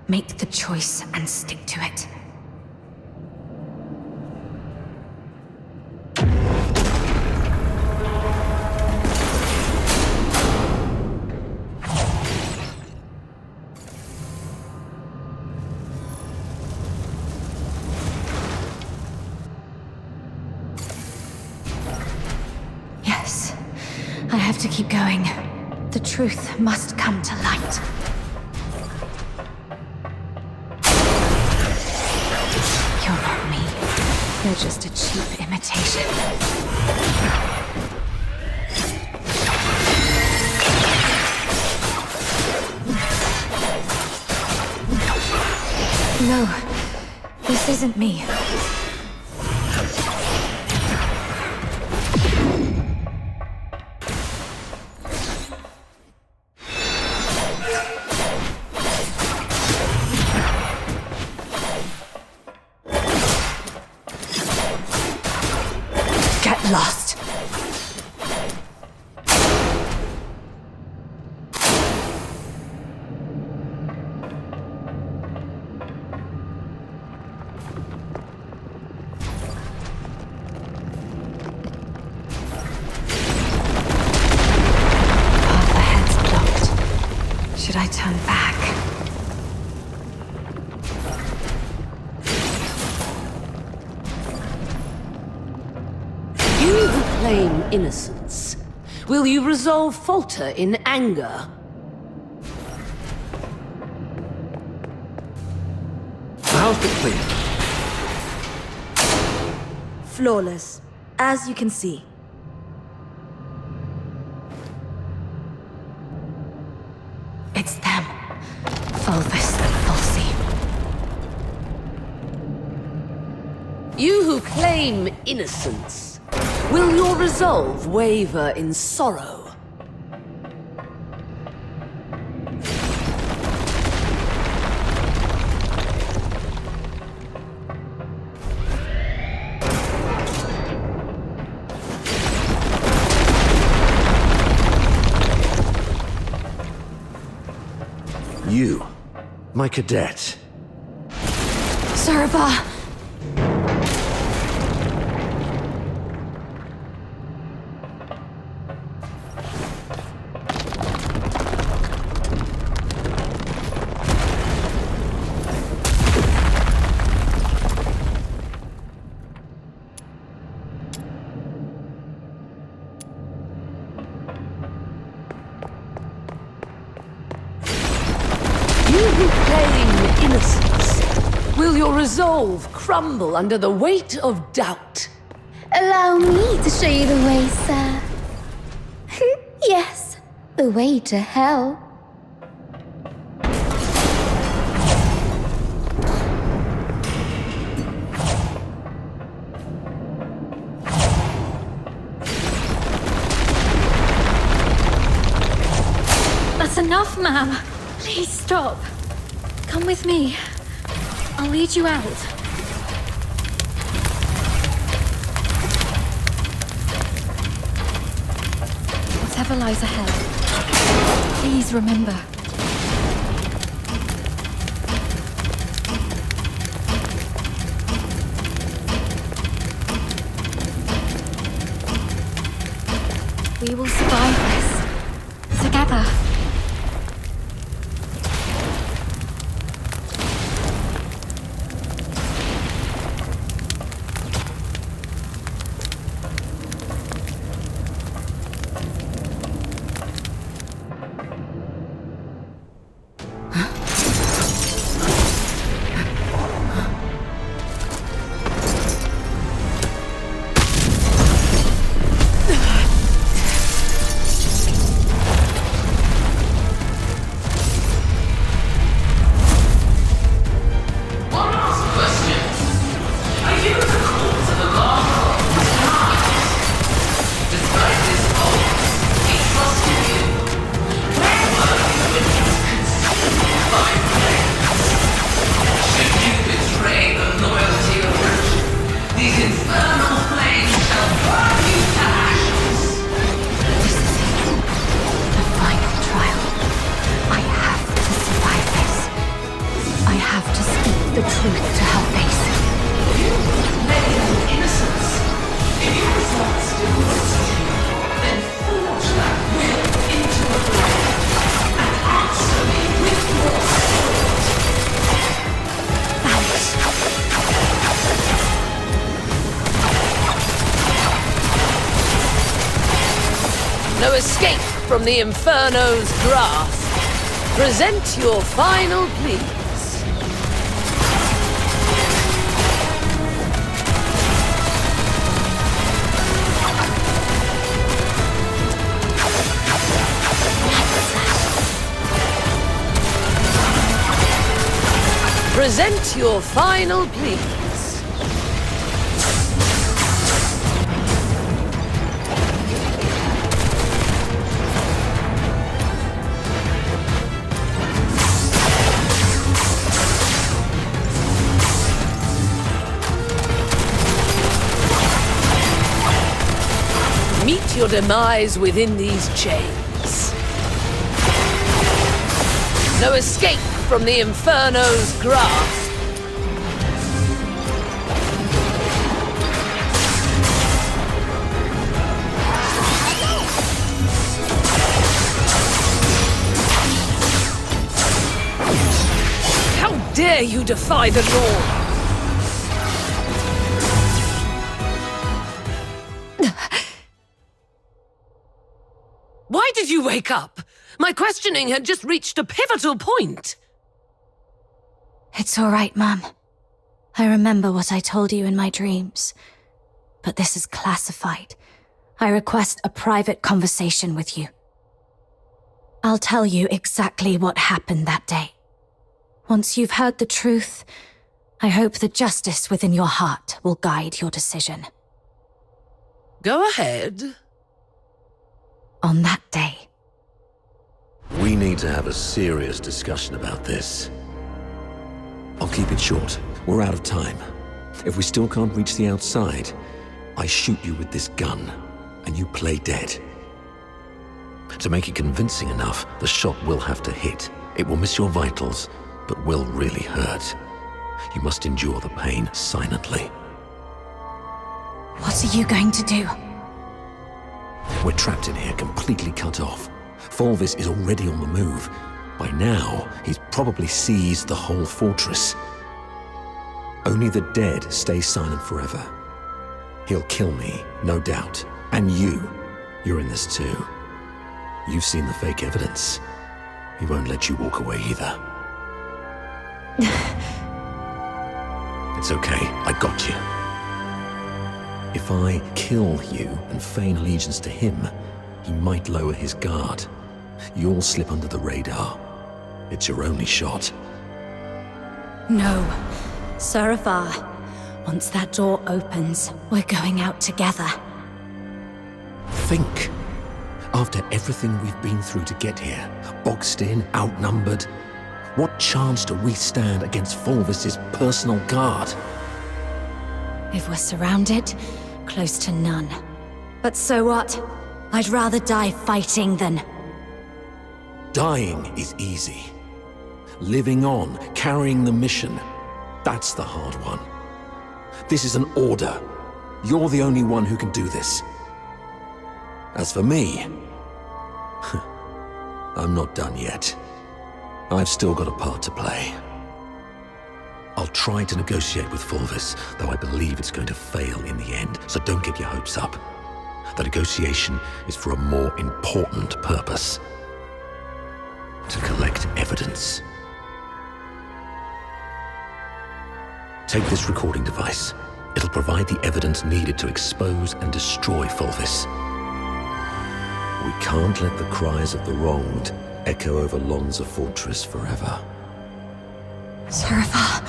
Speaker 3: Make the choice and stick to it. Yes, I have to keep going. The truth must come to light. You're not me. You're just a cheap imitation. No, this isn't me. Get lost. Path ahead's blocked. Should I turn back?
Speaker 13: You who claim innocence, will you resolve falter in anger?
Speaker 2: How's the clean?
Speaker 10: Flawless, as you can see.
Speaker 3: It's them. Fulvus and Fulsi.
Speaker 13: You who claim innocence, will your resolve waver in sorrow?
Speaker 2: You, my cadet.
Speaker 3: Serva!
Speaker 13: You who claim innocence, will your resolve crumble under the weight of doubt?
Speaker 16: Allow me to show you the way, sir. Yes, the way to hell.
Speaker 12: Enough, ma'am. Please stop. Come with me. I'll lead you out. Whatever lies ahead, please remember. We will survive this. Together.
Speaker 13: No escape from the Inferno's grasp. Present your final pleas. Present your final pleas. Meet your demise within these chains. No escape from the Inferno's grasp. How dare you defy the law? Why did you wake up? My questioning had just reached a pivotal point.
Speaker 3: It's all right, Mum. I remember what I told you in my dreams. But this is classified. I request a private conversation with you. I'll tell you exactly what happened that day. Once you've heard the truth, I hope the justice within your heart will guide your decision.
Speaker 13: Go ahead.
Speaker 3: On that day.
Speaker 2: We need to have a serious discussion about this. I'll keep it short. We're out of time. If we still can't reach the outside, I shoot you with this gun, and you play dead. To make it convincing enough, the shot will have to hit. It will miss your vitals, but will really hurt. You must endure the pain silently.
Speaker 3: What are you going to do?
Speaker 2: We're trapped in here, completely cut off. Fulvis is already on the move. By now, he's probably seized the whole fortress. Only the dead stay silent forever. He'll kill me, no doubt. And you're in this too. You've seen the fake evidence. He won't let you walk away either. It's okay, I got you. If I kill you and feign allegiance to him, he might lower his guard. You'll slip under the radar. It's your only shot.
Speaker 3: No. Saravar, once that door opens, we're going out together.
Speaker 2: Think. After everything we've been through to get here, boxed in, outnumbered, what chance do we stand against Fulvis's personal guard?
Speaker 3: If we're surrounded, close to none. But so what? I'd rather die fighting than...
Speaker 2: Dying is easy. Living on, carrying the mission, that's the hard one. This is an order. You're the only one who can do this. As for me, I'm not done yet. I've still got a part to play. I'll try to negotiate with Fulvis, though I believe it's going to fail in the end, so don't get your hopes up. The negotiation is for a more important purpose. To collect evidence. Take this recording device. It'll provide the evidence needed to expose and destroy Fulvis. We can't let the cries of the wronged echo over Lonza Fortress forever.
Speaker 3: Zerva.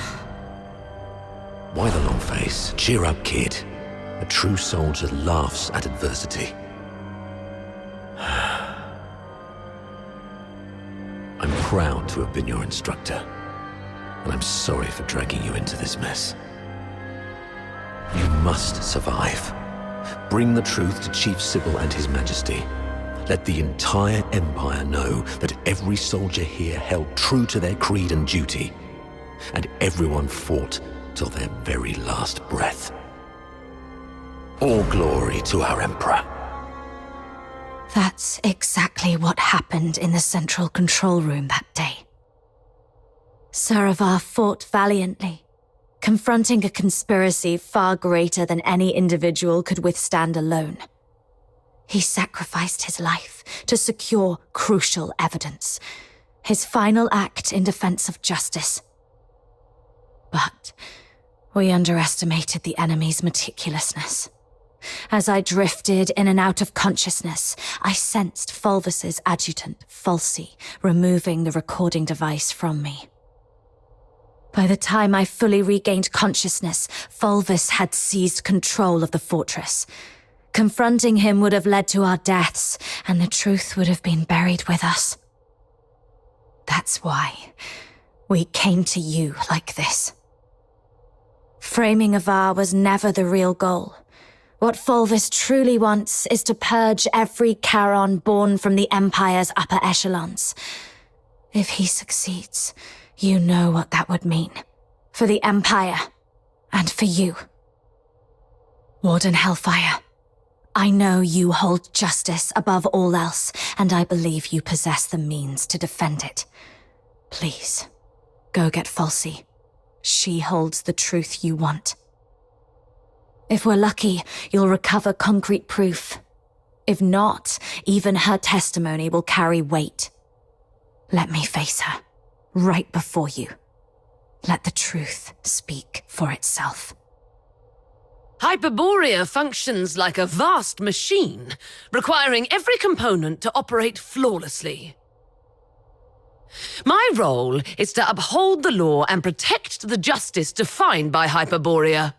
Speaker 2: Why the long face? Cheer up, kid. A true soldier laughs at adversity. I'm proud to have been your instructor, and I'm sorry for dragging you into this mess. You must survive. Bring the truth to Chief Sybil and His Majesty. Let the entire Empire know that every soldier here held true to their creed and duty, and everyone fought till their very last breath. All glory to our Emperor.
Speaker 3: That's exactly what happened in the central control room that day. Saravar fought valiantly, confronting a conspiracy far greater than any individual could withstand alone. He sacrificed his life to secure crucial evidence, his final act in defense of justice. But we underestimated the enemy's meticulousness. As I drifted in and out of consciousness, I sensed Fulvis's adjutant, Falsey, removing the recording device from me. By the time I fully regained consciousness, Fulvis had seized control of the fortress. Confronting him would have led to our deaths, and the truth would have been buried with us. That's why we came to you like this. Framing Avar was never the real goal. What Fulvis truly wants is to purge every Charon born from the Empire's upper echelons. If he succeeds, you know what that would mean. For the Empire, and for you. Warden Hellfire, I know you hold justice above all else, and I believe you possess the means to defend it. Please, go get Falsey. She holds the truth you want. If we're lucky, you'll recover concrete proof. If not, even her testimony will carry weight. Let me face her, right before you. Let the truth speak for itself.
Speaker 13: Hyperborea functions like a vast machine, requiring every component to operate flawlessly. My role is to uphold the law and protect the justice defined by Hyperborea.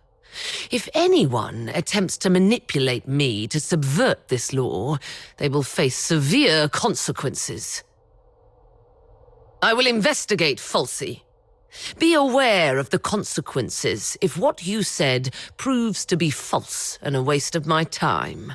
Speaker 13: If anyone attempts to manipulate me to subvert this law, they will face severe consequences. I will investigate Falsey. Be aware of the consequences if what you said proves to be false and a waste of my time.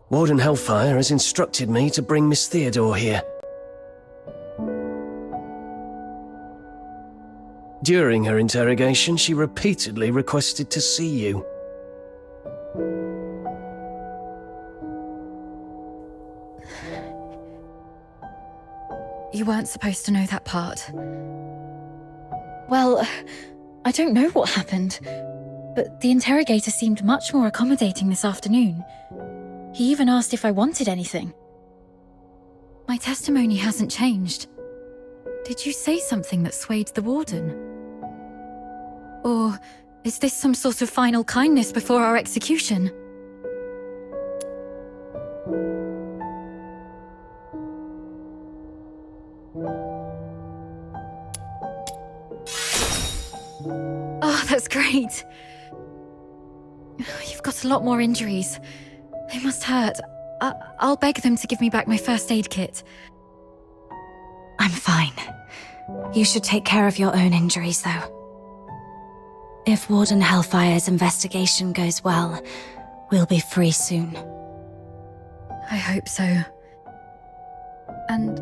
Speaker 14: Warden Hellfire has instructed me to bring Miss Theodore here. During her interrogation, she repeatedly requested to see you.
Speaker 12: You weren't supposed to know that part. Well, I don't know what happened, but the interrogator seemed much more accommodating this afternoon. He even asked if I wanted anything. My testimony hasn't changed. Did you say something that swayed the warden? Or Is this some sort of final kindness before our execution? Oh, that's great. You've got a lot more injuries. They must hurt. I'll beg them to give me back my first aid kit.
Speaker 3: I'm fine. You should take care of your own injuries, though. If Warden Hellfire's investigation goes well, we'll be free soon.
Speaker 12: I hope so. And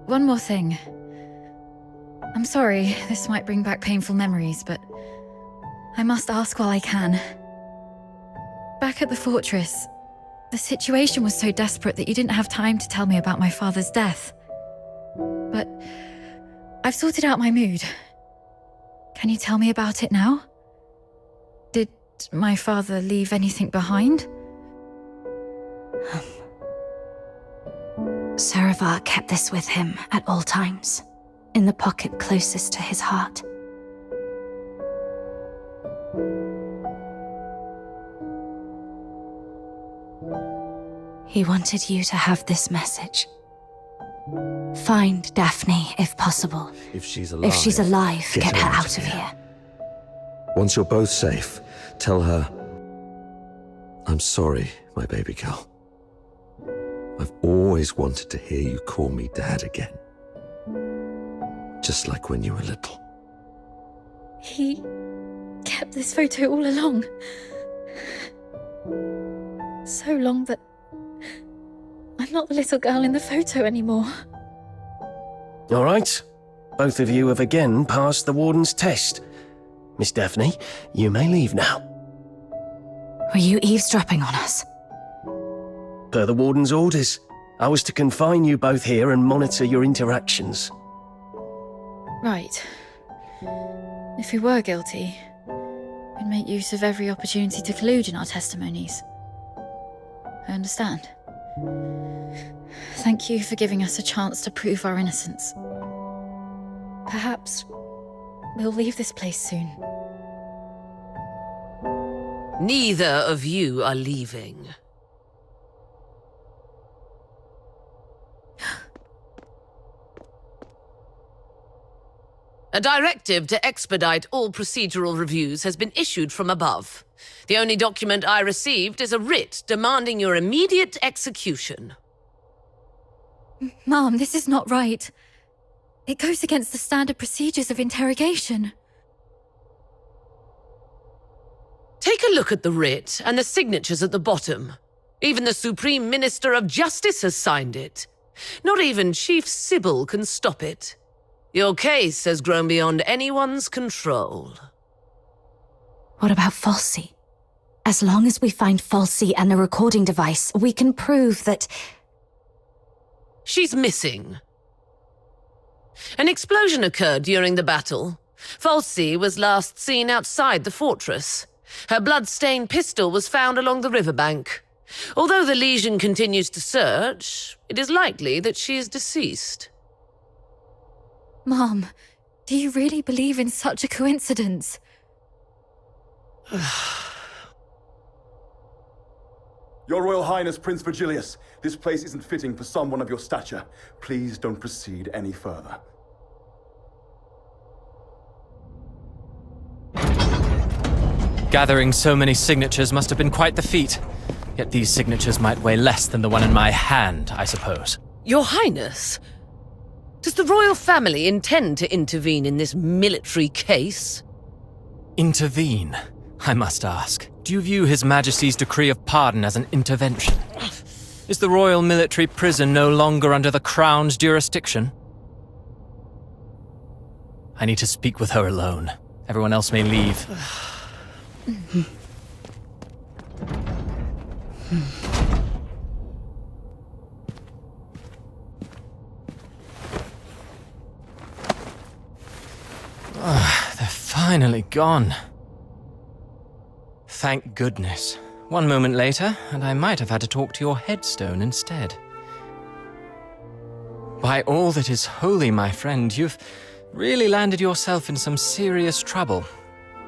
Speaker 12: one more thing. I'm sorry, this might bring back painful memories, but I must ask while I can. Back at the fortress, the situation was so desperate that you didn't have time to tell me about my father's death. But I've sorted out my mood. Can you tell me about it now? Did my father leave anything behind?
Speaker 3: Saravar kept this with him at all times, in the pocket closest to his heart. He wanted you to have this message. Find Daphne, if possible.
Speaker 2: If she's alive,
Speaker 3: get her out of here.
Speaker 2: Once you're both safe, tell her, I'm sorry, my baby girl. I've always wanted to hear you call me Dad again. Just like when you were little.
Speaker 12: He kept this photo all along. So long that I'm not the little girl in the photo anymore.
Speaker 14: All right. Both of you have again passed the Warden's test. Miss Daphne, you may leave now.
Speaker 3: Were you eavesdropping on us?
Speaker 14: Per the Warden's orders, I was to confine you both here and monitor your interactions.
Speaker 12: Right. If we were guilty, we'd make use of every opportunity to collude in our testimonies. I understand. Thank you for giving us a chance to prove our innocence. Perhaps we'll leave this place soon.
Speaker 13: Neither of you are leaving. A directive to expedite all procedural reviews has been issued from above. The only document I received is a writ demanding your immediate execution.
Speaker 12: Mom, this is not right. It goes against the standard procedures of interrogation.
Speaker 13: Take a look at the writ and the signatures at the bottom. Even the Supreme Minister of Justice has signed it. Not even Chief Sybil can stop it. Your case has grown beyond anyone's control.
Speaker 3: What about Falsey? As long as we find Falsey and the recording device, we can prove that...
Speaker 13: She's missing. An explosion occurred during the battle. Falsey was last seen outside the fortress. Her blood-stained pistol was found along the riverbank. Although the Legion continues to search, it is likely that she is deceased.
Speaker 12: Mom, do you really believe in such a coincidence?
Speaker 11: Your Royal Highness, Prince Virgilius, this place isn't fitting for someone of your stature. Please don't proceed any further.
Speaker 17: Gathering so many signatures must have been quite the feat. Yet these signatures might weigh less than the one in my hand, I suppose.
Speaker 13: Your Highness, does the royal family intend to intervene in this military case?
Speaker 17: Intervene, I must ask. Do you view His Majesty's decree of pardon as an intervention? Is the royal military prison no longer under the Crown's jurisdiction? I need to speak with her alone. Everyone else may leave. They're finally gone. Thank goodness. One moment later, and I might have had to talk to your headstone instead. By all that is holy, my friend, you've really landed yourself in some serious trouble.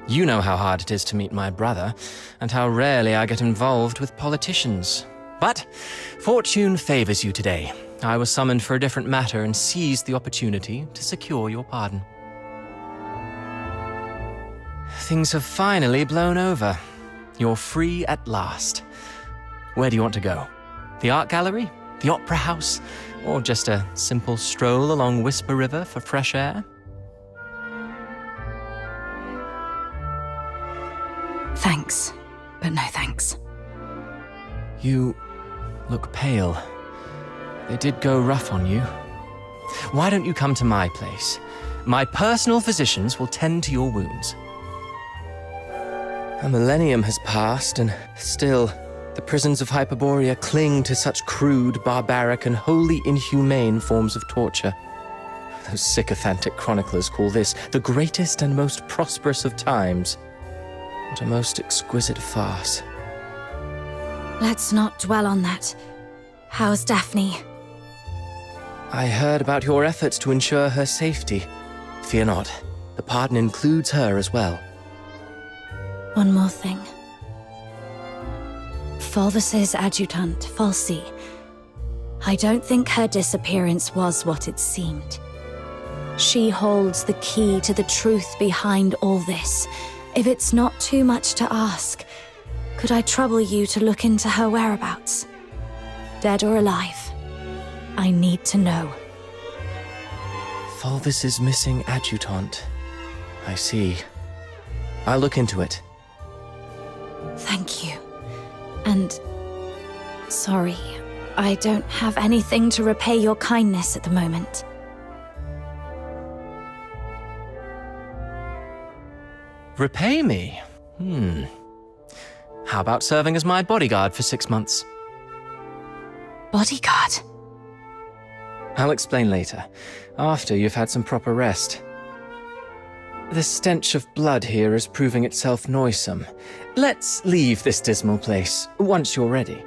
Speaker 17: You know how hard it is to meet my brother, and how rarely I get involved with politicians. But fortune favors you today. I was summoned for a different matter and seized the opportunity to secure your pardon. Things have finally blown over. You're free at last. Where do you want to go? The art gallery? The opera house? Or just a simple stroll along Whisper River for fresh air?
Speaker 3: Thanks, but no thanks.
Speaker 17: You look pale. They did go rough on you. Why don't you come to my place? My personal physicians will tend to your wounds. A millennium has passed, and still, the prisons of Hyperborea cling to such crude, barbaric, and wholly inhumane forms of torture. Those sycophantic chroniclers call this the greatest and most prosperous of times. What a most exquisite farce.
Speaker 3: Let's not dwell on that. How's Daphne?
Speaker 17: I heard about your efforts to ensure her safety. Fear not, the pardon includes her as well.
Speaker 3: One more thing. Fulvis's adjutant, Falsi. I don't think her disappearance was what it seemed. She holds the key to the truth behind all this. If it's not too much to ask, could I trouble you to look into her whereabouts? Dead or alive? I need to know.
Speaker 17: Fulvis's missing adjutant. I see. I'll look into it.
Speaker 3: Thank you. And sorry, I don't have anything to repay your kindness at the moment.
Speaker 17: Repay me? How about serving as my bodyguard for 6 months?
Speaker 3: Bodyguard?
Speaker 17: I'll explain later, after you've had some proper rest. The stench of blood here is proving itself noisome. Let's leave this dismal place, once you're ready.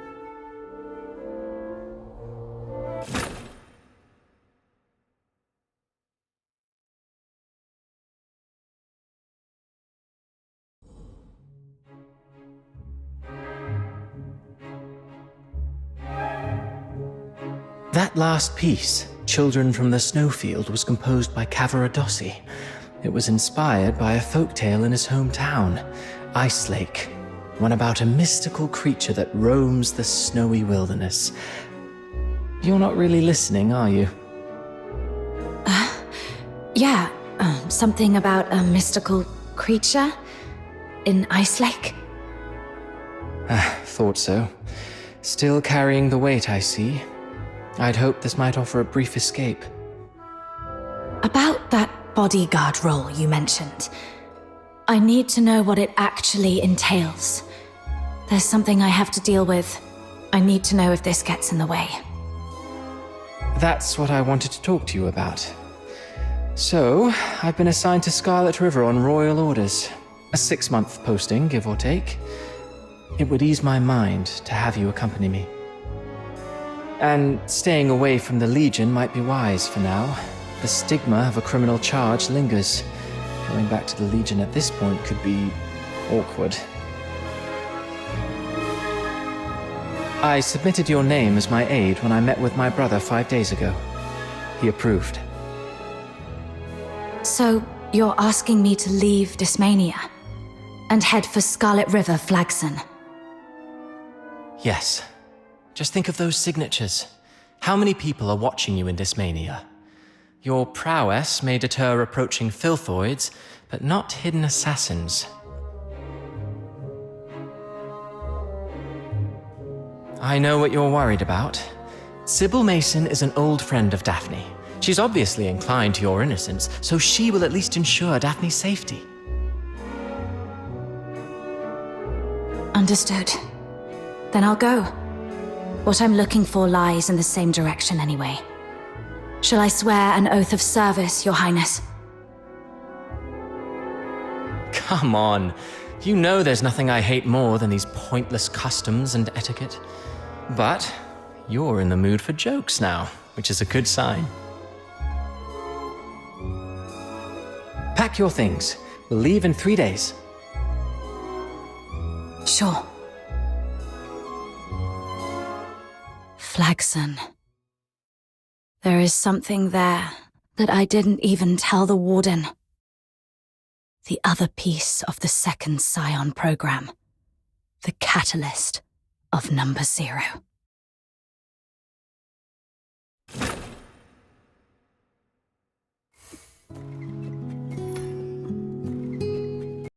Speaker 17: That last piece, Children from the Snowfield, was composed by Cavaradossi. It was inspired by a folktale in his hometown, Ice Lake, one about a mystical creature that roams the snowy wilderness. You're not really listening, are you?
Speaker 3: Yeah, something about a mystical creature in Ice Lake?
Speaker 17: Thought so. Still carrying the weight, I see. I'd hoped this might offer a brief escape.
Speaker 3: About that bodyguard role you mentioned, I need to know what it actually entails. There's something I have to deal with. I need to know if this gets in the way.
Speaker 17: That's what I wanted to talk to you about. So, I've been assigned to Scarlet River on royal orders. A 6-month posting, give or take. It would ease my mind to have you accompany me. And staying away from the Legion might be wise for now. The stigma of a criminal charge lingers. Going back to the Legion at this point could be awkward. I submitted your name as my aide when I met with my brother 5 days ago. He approved.
Speaker 3: So, you're asking me to leave Dismania and head for Scarlet River Flagson?
Speaker 17: Yes. Just think of those signatures. How many people are watching you in Dismania? Your prowess may deter approaching filthoids, but not hidden assassins. I know what you're worried about. Sybil Mason is an old friend of Daphne. She's obviously inclined to your innocence, so she will at least ensure Daphne's safety.
Speaker 3: Understood. Then I'll go. What I'm looking for lies in the same direction anyway. Shall I swear an oath of service, Your Highness?
Speaker 17: Come on. You know there's nothing I hate more than these pointless customs and etiquette. But you're in the mood for jokes now, which is a good sign. Pack your things. We'll leave in 3 days.
Speaker 3: Sure. Flagson. There is something there that I didn't even tell the Warden. The other piece of the second Scion program. The catalyst of Number 0.